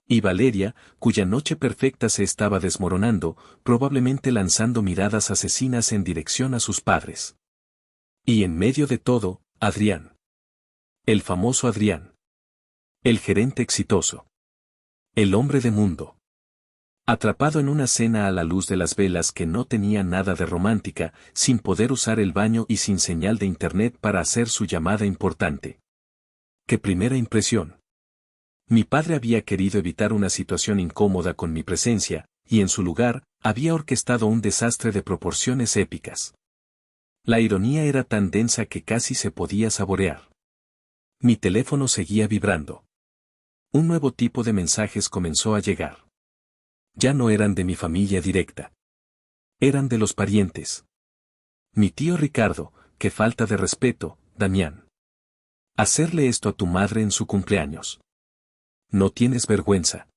Y Valeria, cuya noche perfecta se estaba desmoronando, probablemente lanzando miradas asesinas en dirección a sus padres. Y en medio de todo, Adrián. El famoso Adrián. El gerente exitoso. El hombre de mundo. Atrapado en una cena a la luz de las velas que no tenía nada de romántica, sin poder usar el baño y sin señal de internet para hacer su llamada importante. ¡Qué primera impresión! Mi padre había querido evitar una situación incómoda con mi presencia, y en su lugar, había orquestado un desastre de proporciones épicas. La ironía era tan densa que casi se podía saborear. Mi teléfono seguía vibrando. Un nuevo tipo de mensajes comenzó a llegar. Ya no eran de mi familia directa. Eran de los parientes. Mi tío Ricardo, qué falta de respeto, Damián. Hacerle esto a tu madre en su cumpleaños. No tienes vergüenza.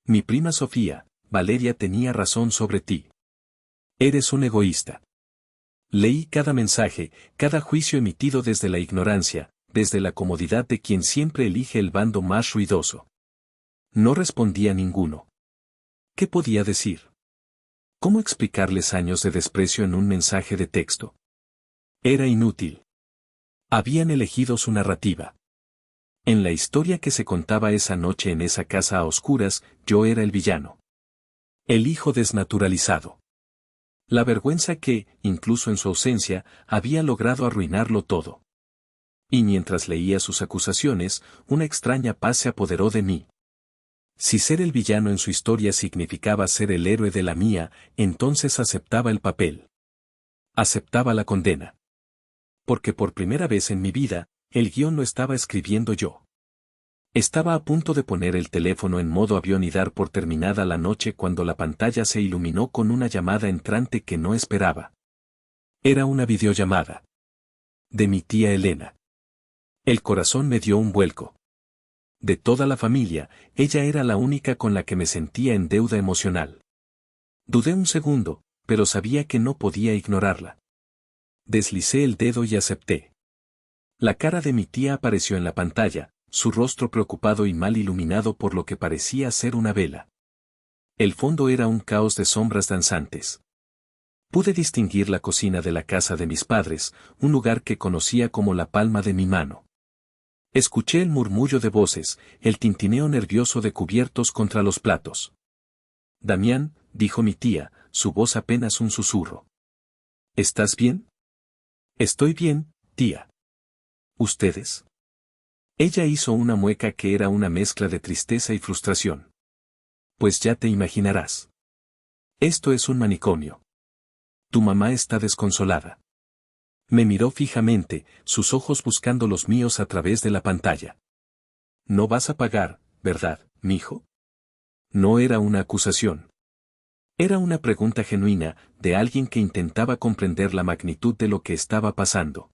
Mi prima Sofía, Valeria tenía razón sobre ti. Eres un egoísta. Leí cada mensaje, cada juicio emitido desde la ignorancia, desde la comodidad de quien siempre elige el bando más ruidoso. No respondía ninguno. ¿Qué podía decir? ¿Cómo explicarles años de desprecio en un mensaje de texto? Era inútil. Habían elegido su narrativa. En la historia que se contaba esa noche en esa casa a oscuras, yo era el villano. El hijo desnaturalizado. La vergüenza que, incluso en su ausencia, había logrado arruinarlo todo. Y mientras leía sus acusaciones, una extraña paz se apoderó de mí. Si ser el villano en su historia significaba ser el héroe de la mía, entonces aceptaba el papel. Aceptaba la condena. Porque por primera vez en mi vida, el guión lo estaba escribiendo yo. Estaba a punto de poner el teléfono en modo avión y dar por terminada la noche cuando la pantalla se iluminó con una llamada entrante que no esperaba. Era una videollamada. De mi tía Elena. El corazón me dio un vuelco. De toda la familia, ella era la única con la que me sentía en deuda emocional. Dudé un segundo, pero sabía que no podía ignorarla. Deslicé el dedo y acepté. La cara de mi tía apareció en la pantalla, su rostro preocupado y mal iluminado por lo que parecía ser una vela. El fondo era un caos de sombras danzantes. Pude distinguir la cocina de la casa de mis padres, un lugar que conocía como la palma de mi mano. Escuché el murmullo de voces, el tintineo nervioso de cubiertos contra los platos. Damián, dijo mi tía, su voz apenas un susurro. ¿Estás bien? Estoy bien, tía. ¿Ustedes? Ella hizo una mueca que era una mezcla de tristeza y frustración. Pues ya te imaginarás. Esto es un manicomio. Tu mamá está desconsolada. Me miró fijamente, sus ojos buscando los míos a través de la pantalla. No vas a pagar, ¿verdad, mijo? No era una acusación. Era una pregunta genuina, de alguien que intentaba comprender la magnitud de lo que estaba pasando.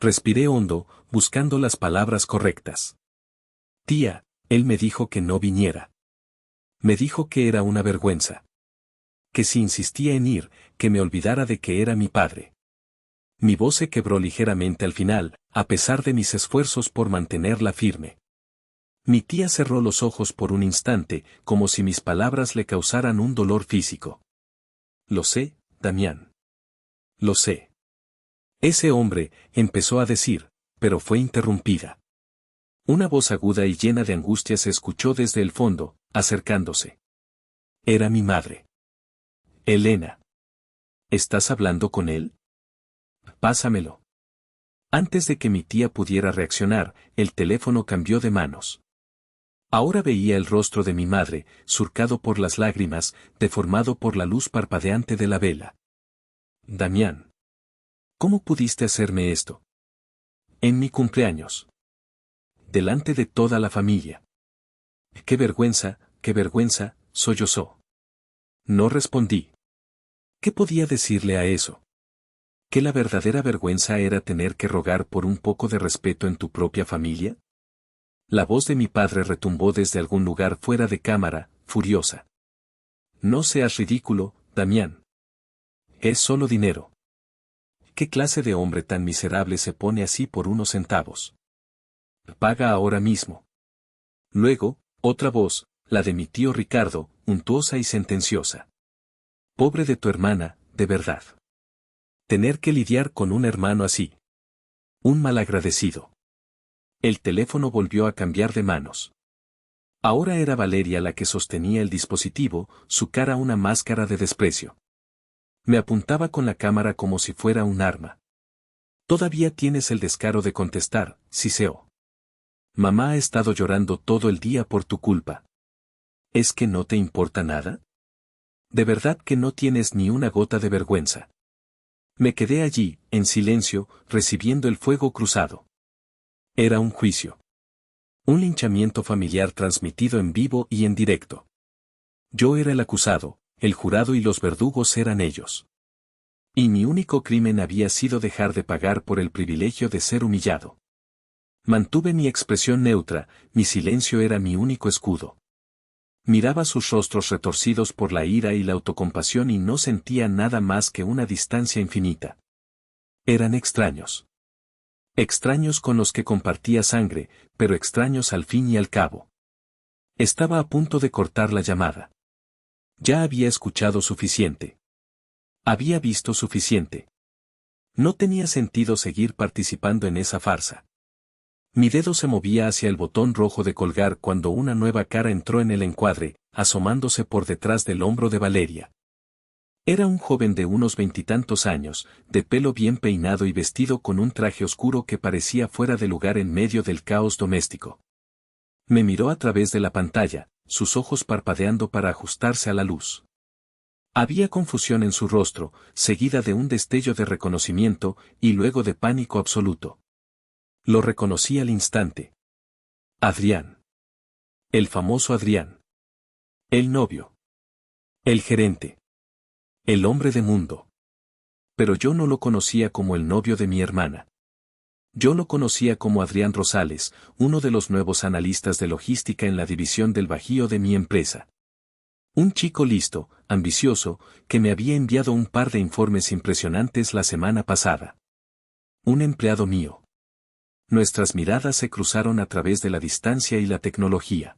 Respiré hondo, buscando las palabras correctas. Tía, él me dijo que no viniera. Me dijo que era una vergüenza. Que si insistía en ir, que me olvidara de que era mi padre. Mi voz se quebró ligeramente al final, a pesar de mis esfuerzos por mantenerla firme. Mi tía cerró los ojos por un instante, como si mis palabras le causaran un dolor físico. Lo sé, Damián. Lo sé. Ese hombre, empezó a decir, pero fue interrumpida. Una voz aguda y llena de angustia se escuchó desde el fondo, acercándose. Era mi madre. Elena. ¿Estás hablando con él? Pásamelo. Antes de que mi tía pudiera reaccionar, el teléfono cambió de manos. Ahora veía el rostro de mi madre, surcado por las lágrimas, deformado por la luz parpadeante de la vela. Damián. ¿Cómo pudiste hacerme esto? En mi cumpleaños. Delante de toda la familia. Qué vergüenza, sollozó. No respondí. ¿Qué podía decirle a eso? ¿Que la verdadera vergüenza era tener que rogar por un poco de respeto en tu propia familia? La voz de mi padre retumbó desde algún lugar fuera de cámara, furiosa. No seas ridículo, Damián. Es solo dinero. ¿Qué clase de hombre tan miserable se pone así por unos centavos? Paga ahora mismo. Luego, otra voz, la de mi tío Ricardo, untuosa y sentenciosa. Pobre de tu hermana, de verdad. Tener que lidiar con un hermano así. Un malagradecido. El teléfono volvió a cambiar de manos. Ahora era Valeria la que sostenía el dispositivo, su cara una máscara de desprecio. Me apuntaba con la cámara como si fuera un arma. Todavía tienes el descaro de contestar, siseó. Mamá ha estado llorando todo el día por tu culpa. ¿Es que no te importa nada? De verdad que no tienes ni una gota de vergüenza. Me quedé allí, en silencio, recibiendo el fuego cruzado. Era un juicio. Un linchamiento familiar transmitido en vivo y en directo. Yo era el acusado, el jurado y los verdugos eran ellos. Y mi único crimen había sido dejar de pagar por el privilegio de ser humillado. Mantuve mi expresión neutra, mi silencio era mi único escudo. Miraba sus rostros retorcidos por la ira y la autocompasión y no sentía nada más que una distancia infinita. Eran extraños. Extraños con los que compartía sangre, pero extraños al fin y al cabo. Estaba a punto de cortar la llamada. Ya había escuchado suficiente. Había visto suficiente. No tenía sentido seguir participando en esa farsa. Mi dedo se movía hacia el botón rojo de colgar cuando una nueva cara entró en el encuadre, asomándose por detrás del hombro de Valeria. Era un joven de unos 20 años, de pelo bien peinado y vestido con un traje oscuro que parecía fuera de lugar en medio del caos doméstico. Me miró a través de la pantalla, sus ojos parpadeando para ajustarse a la luz. Había confusión en su rostro, seguida de un destello de reconocimiento, y luego de pánico absoluto. Lo reconocí al instante. Adrián. El famoso Adrián. El novio. El gerente. El hombre de mundo. Pero yo no lo conocía como el novio de mi hermana. Yo lo conocía como Adrián Rosales, uno de los nuevos analistas de logística en la división del Bajío de mi empresa. Un chico listo, ambicioso, que me había enviado un par de informes impresionantes la semana pasada. Un empleado mío. Nuestras miradas se cruzaron a través de la distancia y la tecnología.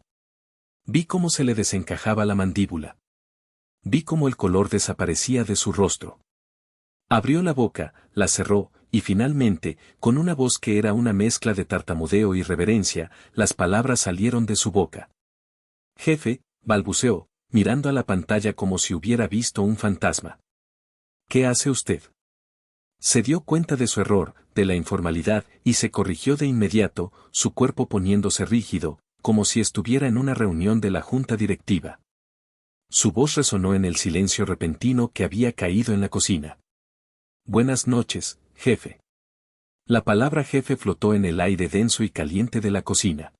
Vi cómo se le desencajaba la mandíbula. Vi cómo el color desaparecía de su rostro. Abrió la boca, la cerró, y finalmente, con una voz que era una mezcla de tartamudeo y reverencia, las palabras salieron de su boca. Jefe, balbuceó, mirando a la pantalla como si hubiera visto un fantasma. ¿Qué hace usted? Se dio cuenta de su error, de la informalidad, y se corrigió de inmediato, su cuerpo poniéndose rígido, como si estuviera en una reunión de la junta directiva. Su voz resonó en el silencio repentino que había caído en la cocina. Buenas noches, jefe. La palabra jefe flotó en el aire denso y caliente de la cocina.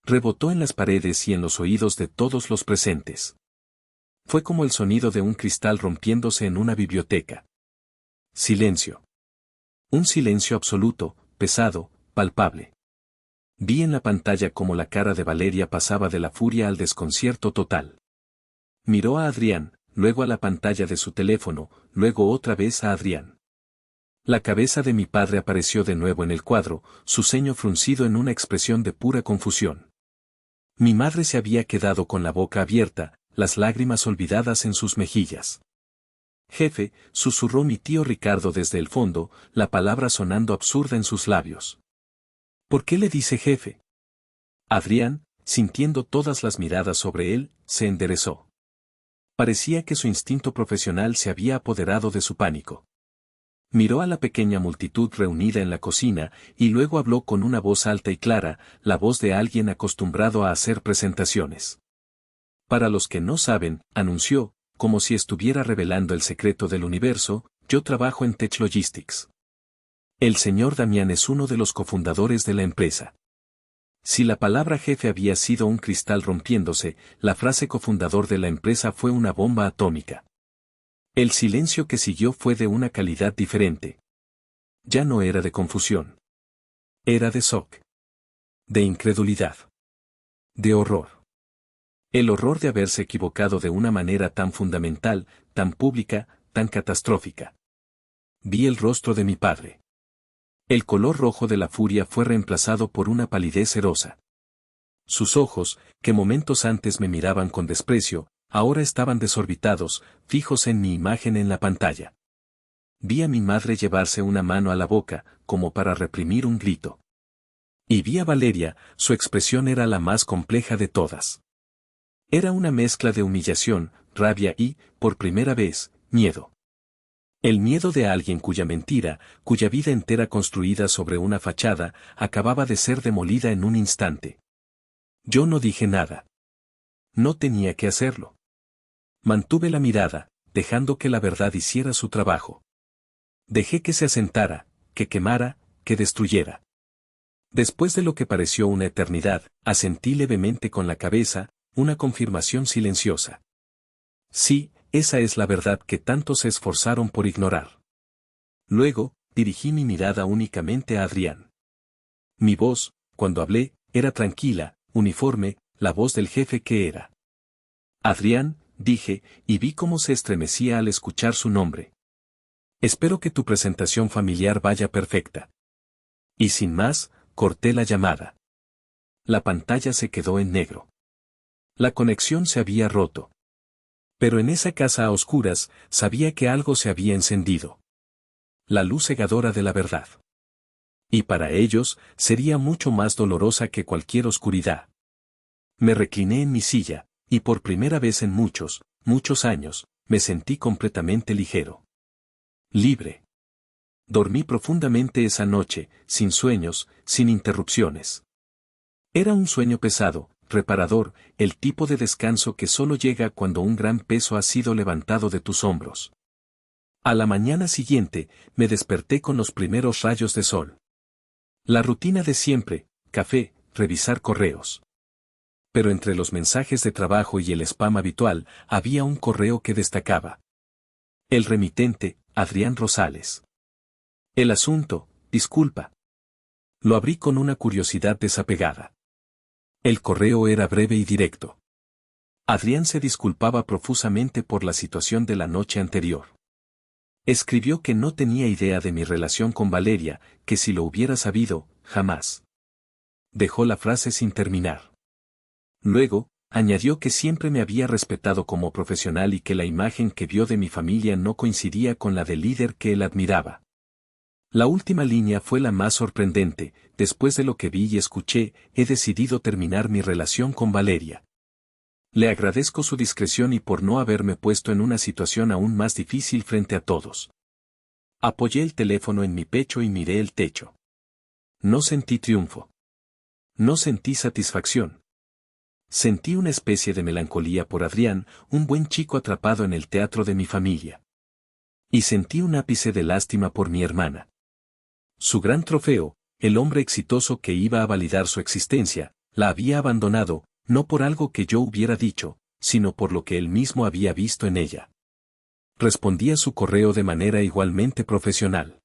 Rebotó en las paredes y en los oídos de todos los presentes. Fue como el sonido de un cristal rompiéndose en una biblioteca. Silencio. Un silencio absoluto, pesado, palpable. Vi en la pantalla cómo la cara de Valeria pasaba de la furia al desconcierto total. Miró a Adrián, luego a la pantalla de su teléfono, luego otra vez a Adrián. La cabeza de mi padre apareció de nuevo en el cuadro, su ceño fruncido en una expresión de pura confusión. Mi madre se había quedado con la boca abierta, las lágrimas olvidadas en sus mejillas. Jefe, susurró mi tío Ricardo desde el fondo, la palabra sonando absurda en sus labios. ¿Por qué le dice jefe? Adrián, sintiendo todas las miradas sobre él, se enderezó. Parecía que su instinto profesional se había apoderado de su pánico. Miró a la pequeña multitud reunida en la cocina y luego habló con una voz alta y clara, la voz de alguien acostumbrado a hacer presentaciones. Para los que no saben, anunció, como si estuviera revelando el secreto del universo, yo trabajo en Tech Logistics. El señor Damián es uno de los cofundadores de la empresa. Si la palabra jefe había sido un cristal rompiéndose, la frase cofundador de la empresa fue una bomba atómica. El silencio que siguió fue de una calidad diferente. Ya no era de confusión. Era de shock. De incredulidad. De horror. El horror de haberse equivocado de una manera tan fundamental, tan pública, tan catastrófica. Vi el rostro de mi padre. El color rojo de la furia fue reemplazado por una palidez cerosa. Sus ojos, que momentos antes me miraban con desprecio, ahora estaban desorbitados, fijos en mi imagen en la pantalla. Vi a mi madre llevarse una mano a la boca, como para reprimir un grito. Y vi a Valeria, su expresión era la más compleja de todas. Era una mezcla de humillación, rabia y, por primera vez, miedo. El miedo de alguien cuya mentira, cuya vida entera construida sobre una fachada, acababa de ser demolida en un instante. Yo no dije nada. No tenía que hacerlo. Mantuve la mirada, dejando que la verdad hiciera su trabajo. Dejé que se asentara, que quemara, que destruyera. Después de lo que pareció una eternidad, asentí levemente con la cabeza, una confirmación silenciosa. Sí, esa es la verdad que tantos se esforzaron por ignorar. Luego, dirigí mi mirada únicamente a Adrián. Mi voz, cuando hablé, era tranquila, uniforme, la voz del jefe que era. Adrián, dije, y vi cómo se estremecía al escuchar su nombre. Espero que tu presentación familiar vaya perfecta. Y sin más, corté la llamada. La pantalla se quedó en negro. La conexión se había roto. Pero en esa casa a oscuras, sabía que algo se había encendido. La luz cegadora de la verdad. Y para ellos, sería mucho más dolorosa que cualquier oscuridad. Me recliné en mi silla, y por primera vez en muchos, muchos años, me sentí completamente ligero. Libre. Dormí profundamente esa noche, sin sueños, sin interrupciones. Era un sueño pesado, reparador, el tipo de descanso que solo llega cuando un gran peso ha sido levantado de tus hombros. A la mañana siguiente, me desperté con los primeros rayos de sol. La rutina de siempre, café, revisar correos. Pero entre los mensajes de trabajo y el spam habitual, había un correo que destacaba. El remitente, Adrián Rosales. El asunto, disculpa. Lo abrí con una curiosidad desapegada. El correo era breve y directo. Adrián se disculpaba profusamente por la situación de la noche anterior. Escribió que no tenía idea de mi relación con Valeria, que si lo hubiera sabido, jamás. Dejó la frase sin terminar. Luego, Añadió que siempre me había respetado como profesional y que la imagen que vio de mi familia no coincidía con la del líder que él admiraba. La última línea fue la más sorprendente: después de lo que vi y escuché, he decidido terminar mi relación con Valeria. Le agradezco su discreción y por no haberme puesto en una situación aún más difícil frente a todos. Apoyé el teléfono en mi pecho y miré el techo. No sentí triunfo. No sentí satisfacción. Sentí una especie de melancolía por Adrián, un buen chico atrapado en el teatro de mi familia. Y sentí un ápice de lástima por mi hermana. Su gran trofeo, el hombre exitoso que iba a validar su existencia, la había abandonado, no por algo que yo hubiera dicho, sino por lo que él mismo había visto en ella. Respondí a su correo de manera igualmente profesional.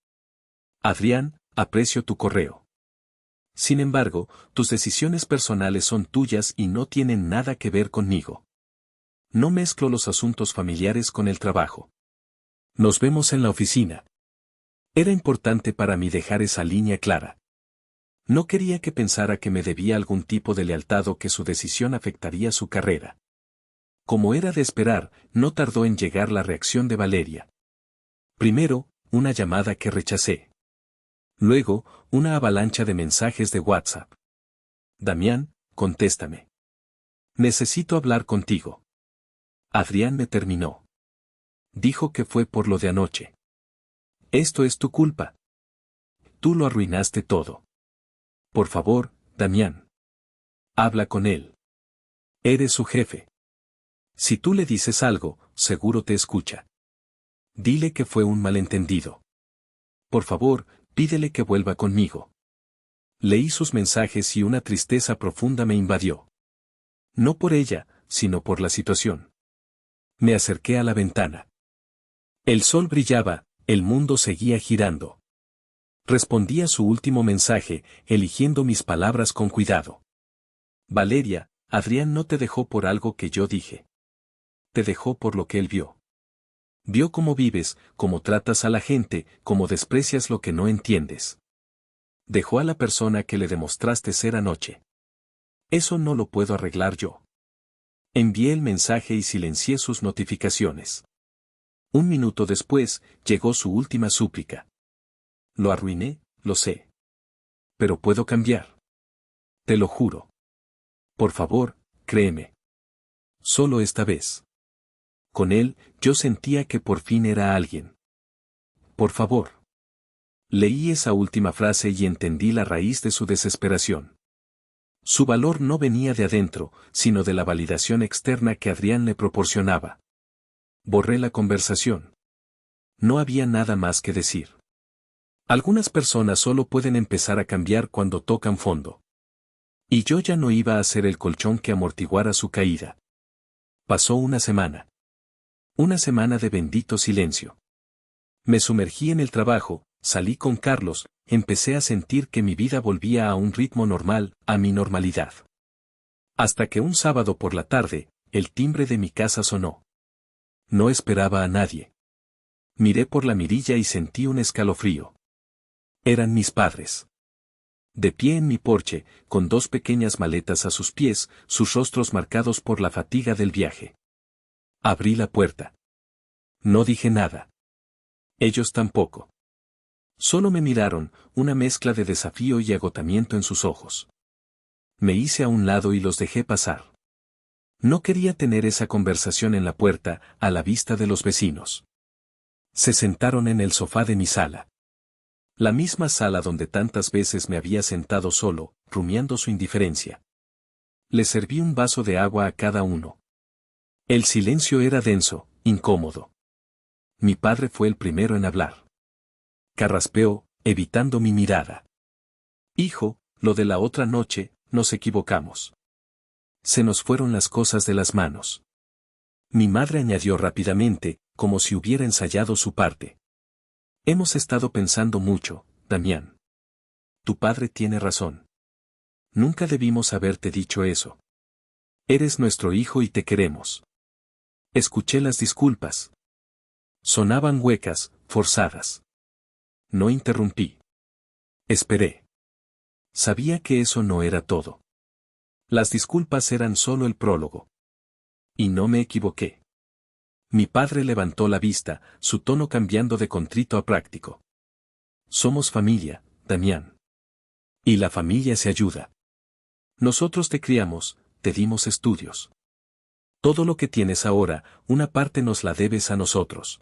Adrián, aprecio tu correo. Sin embargo, tus decisiones personales son tuyas y no tienen nada que ver conmigo. No mezclo los asuntos familiares con el trabajo. Nos vemos en la oficina. Era importante para mí dejar esa línea clara. No quería que pensara que me debía algún tipo de lealtad o que su decisión afectaría su carrera. Como era de esperar, no tardó en llegar la reacción de Valeria. Primero, una llamada que rechacé. Luego, una avalancha de mensajes de WhatsApp. Damián, contéstame. Necesito hablar contigo. Adrián me terminó. Dijo que fue por lo de anoche. Esto es tu culpa. Tú lo arruinaste todo. Por favor, Damián. Habla con él. Eres su jefe. Si tú le dices algo, seguro te escucha. Dile que fue un malentendido. Por favor, pídele que vuelva conmigo. Leí sus mensajes y una tristeza profunda me invadió. No por ella, sino por la situación. Me acerqué a la ventana. El sol brillaba, el mundo seguía girando. Respondí a su último mensaje, eligiendo mis palabras con cuidado. Valeria, Adrián no te dejó por algo que yo dije. Te dejó por lo que él vio. Vio cómo vives, cómo tratas a la gente, cómo desprecias lo que no entiendes. Dejó a la persona que le demostraste ser anoche. Eso no lo puedo arreglar yo. Envié el mensaje y silencié sus notificaciones. Un minuto después, llegó su última súplica. Lo arruiné, lo sé. Pero puedo cambiar. Te lo juro. Por favor, créeme. Solo esta vez. Con él, yo sentía que por fin era alguien. Por favor. Leí esa última frase y entendí la raíz de su desesperación. Su valor no venía de adentro, sino de la validación externa que Adrián le proporcionaba. Borré la conversación. No había nada más que decir. Algunas personas solo pueden empezar a cambiar cuando tocan fondo. Y yo ya no iba a ser el colchón que amortiguara su caída. Pasó una semana. Una semana de bendito silencio. Me sumergí en el trabajo, salí con Carlos, empecé a sentir que mi vida volvía a un ritmo normal, a mi normalidad. Hasta que un sábado por la tarde, el timbre de mi casa sonó. No esperaba a nadie. Miré por la mirilla y sentí un escalofrío. Eran mis padres. De pie en mi porche, con dos pequeñas maletas a sus pies, sus rostros marcados por la fatiga del viaje. Abrí la puerta. No dije nada. Ellos tampoco. Solo me miraron, una mezcla de desafío y agotamiento en sus ojos. Me hice a un lado y los dejé pasar. No quería tener esa conversación en la puerta, a la vista de los vecinos. Se sentaron en el sofá de mi sala. La misma sala donde tantas veces me había sentado solo, rumiando su indiferencia. Les serví un vaso de agua a cada uno. El silencio era denso, incómodo. Mi padre fue el primero en hablar. Carraspeó, evitando mi mirada. Hijo, lo de la otra noche, nos equivocamos. Se nos fueron las cosas de las manos. Mi madre añadió rápidamente, como si hubiera ensayado su parte. Hemos estado pensando mucho, Damián. Tu padre tiene razón. Nunca debimos haberte dicho eso. Eres nuestro hijo y te queremos. Escuché las disculpas. Sonaban huecas, forzadas. No interrumpí. Esperé. Sabía que eso no era todo. Las disculpas eran solo el prólogo. Y no me equivoqué. Mi padre levantó la vista, su tono cambiando de contrito a práctico. Somos familia, Damián. Y la familia se ayuda. Nosotros te criamos, te dimos estudios. Todo lo que tienes ahora, una parte nos la debes a nosotros.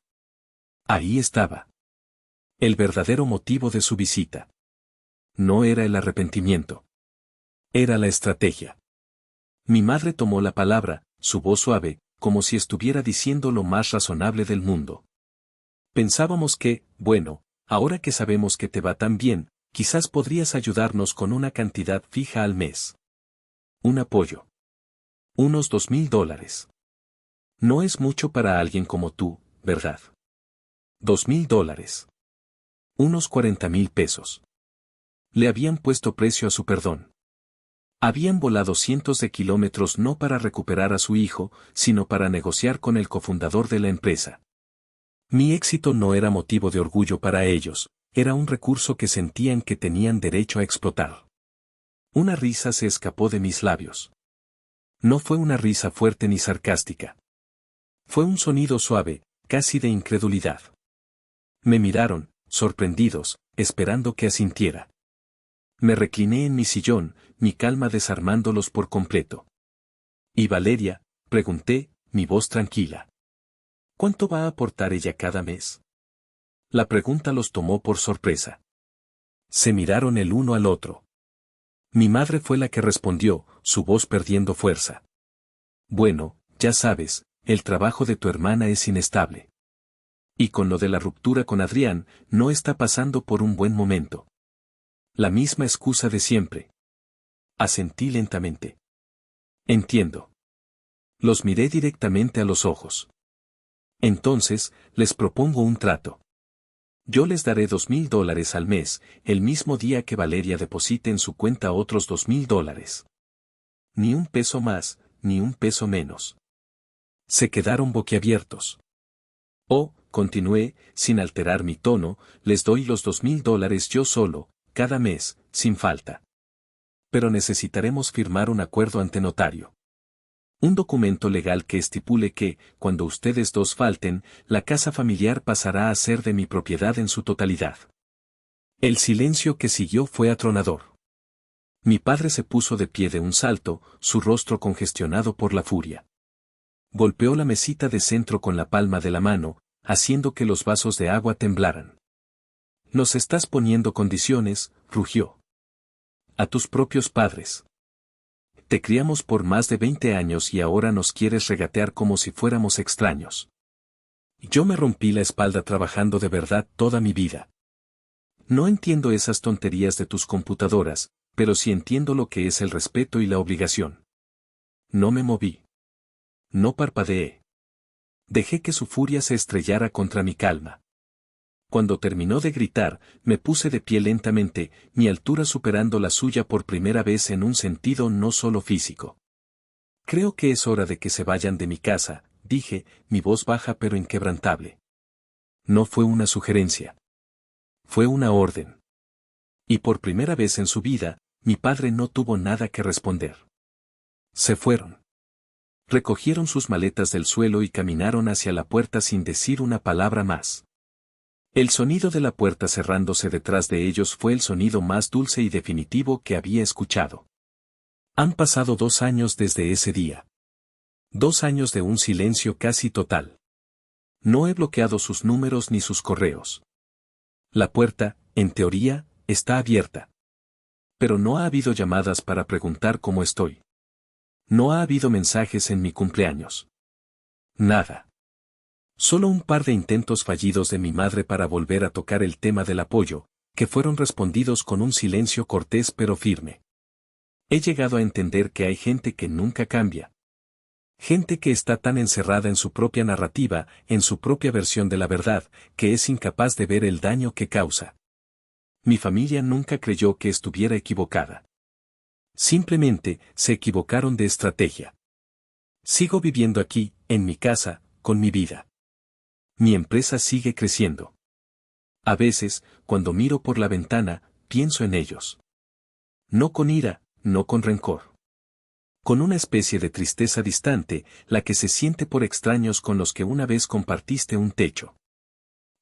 Ahí estaba. El verdadero motivo de su visita. No era el arrepentimiento. Era la estrategia. Mi madre tomó la palabra, su voz suave, como si estuviera diciendo lo más razonable del mundo. Pensábamos que, bueno, ahora que sabemos que te va tan bien, quizás podrías ayudarnos con una cantidad fija al mes. Un apoyo. Unos $2,000. No es mucho para alguien como tú, ¿verdad? $2,000. Unos 40,000 pesos. Le habían puesto precio a su perdón. Habían volado cientos de kilómetros no para recuperar a su hijo, sino para negociar con el cofundador de la empresa. Mi éxito no era motivo de orgullo para ellos, era un recurso que sentían que tenían derecho a explotar. Una risa se escapó de mis labios. No fue una risa fuerte ni sarcástica. Fue un sonido suave, casi de incredulidad. Me miraron, sorprendidos, esperando que asintiera. Me recliné en mi sillón, mi calma desarmándolos por completo. ¿Y Valeria?, pregunté, mi voz tranquila. ¿Cuánto va a aportar ella cada mes? La pregunta los tomó por sorpresa. Se miraron el uno al otro. Mi madre fue la que respondió, su voz perdiendo fuerza. Bueno, ya sabes, el trabajo de tu hermana es inestable. Y con lo de la ruptura con Adrián, no está pasando por un buen momento. La misma excusa de siempre. Asentí lentamente. Entiendo. Los miré directamente a los ojos. Entonces, les propongo un trato. Yo les daré $2,000 al mes, el mismo día que Valeria deposite en su cuenta otros $2,000. Ni un peso más, ni un peso menos. Se quedaron boquiabiertos. Oh, continué, sin alterar mi tono, les doy los $2,000 yo solo, cada mes, sin falta. Pero necesitaremos firmar un acuerdo ante notario. Un documento legal que estipule que, cuando ustedes dos falten, la casa familiar pasará a ser de mi propiedad en su totalidad. El silencio que siguió fue atronador. Mi padre se puso de pie de un salto, su rostro congestionado por la furia. Golpeó la mesita de centro con la palma de la mano, haciendo que los vasos de agua temblaran. Nos estás poniendo condiciones, rugió. A tus propios padres. Te criamos por más de 20 años y ahora nos quieres regatear como si fuéramos extraños. Yo me rompí la espalda trabajando de verdad toda mi vida. No entiendo esas tonterías de tus computadoras, pero sí entiendo lo que es el respeto y la obligación. No me moví. No parpadeé. Dejé que su furia se estrellara contra mi calma. Cuando terminó de gritar, me puse de pie lentamente, mi altura superando la suya por primera vez en un sentido no solo físico. Creo que es hora de que se vayan de mi casa, dije, mi voz baja pero inquebrantable. No fue una sugerencia. Fue una orden. Y por primera vez en su vida, mi padre no tuvo nada que responder. Se fueron. Recogieron sus maletas del suelo y caminaron hacia la puerta sin decir una palabra más. El sonido de la puerta cerrándose detrás de ellos fue el sonido más dulce y definitivo que había escuchado. Han pasado 2 años desde ese día. 2 años de un silencio casi total. No he bloqueado sus números ni sus correos. La puerta, en teoría, está abierta. Pero no ha habido llamadas para preguntar cómo estoy. No ha habido mensajes en mi cumpleaños. Nada. Solo un par de intentos fallidos de mi madre para volver a tocar el tema del apoyo, que fueron respondidos con un silencio cortés pero firme. He llegado a entender que hay gente que nunca cambia. Gente que está tan encerrada en su propia narrativa, en su propia versión de la verdad, que es incapaz de ver el daño que causa. Mi familia nunca creyó que estuviera equivocada. Simplemente, se equivocaron de estrategia. Sigo viviendo aquí, en mi casa, con mi vida. Mi empresa sigue creciendo. A veces, cuando miro por la ventana, pienso en ellos. No con ira, no con rencor. con una especie de tristeza distante, la que se siente por extraños con los que una vez compartiste un techo.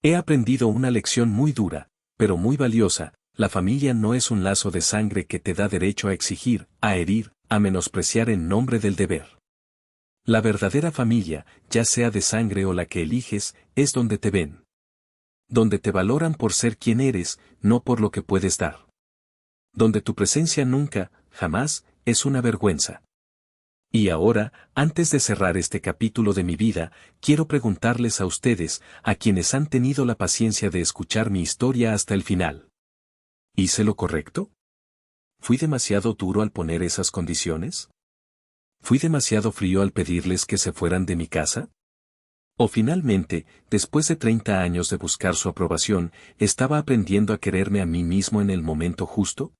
He aprendido una lección muy dura, pero muy valiosa: la familia no es un lazo de sangre que te da derecho a exigir, a herir, a menospreciar en nombre del deber. La verdadera familia, ya sea de sangre o la que eliges, es donde te ven. Donde te valoran por ser quien eres, no por lo que puedes dar. Donde tu presencia nunca, jamás, es una vergüenza. Y ahora, antes de cerrar este capítulo de mi vida, quiero preguntarles a ustedes, a quienes han tenido la paciencia de escuchar mi historia hasta el final. ¿Hice lo correcto? ¿Fui demasiado duro al poner esas condiciones? ¿Fui demasiado frío al pedirles que se fueran de mi casa? ¿O finalmente, después de 30 años de buscar su aprobación, estaba aprendiendo a quererme a mí mismo en el momento justo?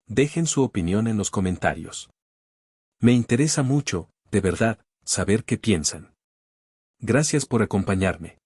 Dejen su opinión en los comentarios. Me interesa mucho, de verdad, saber qué piensan. Gracias por acompañarme.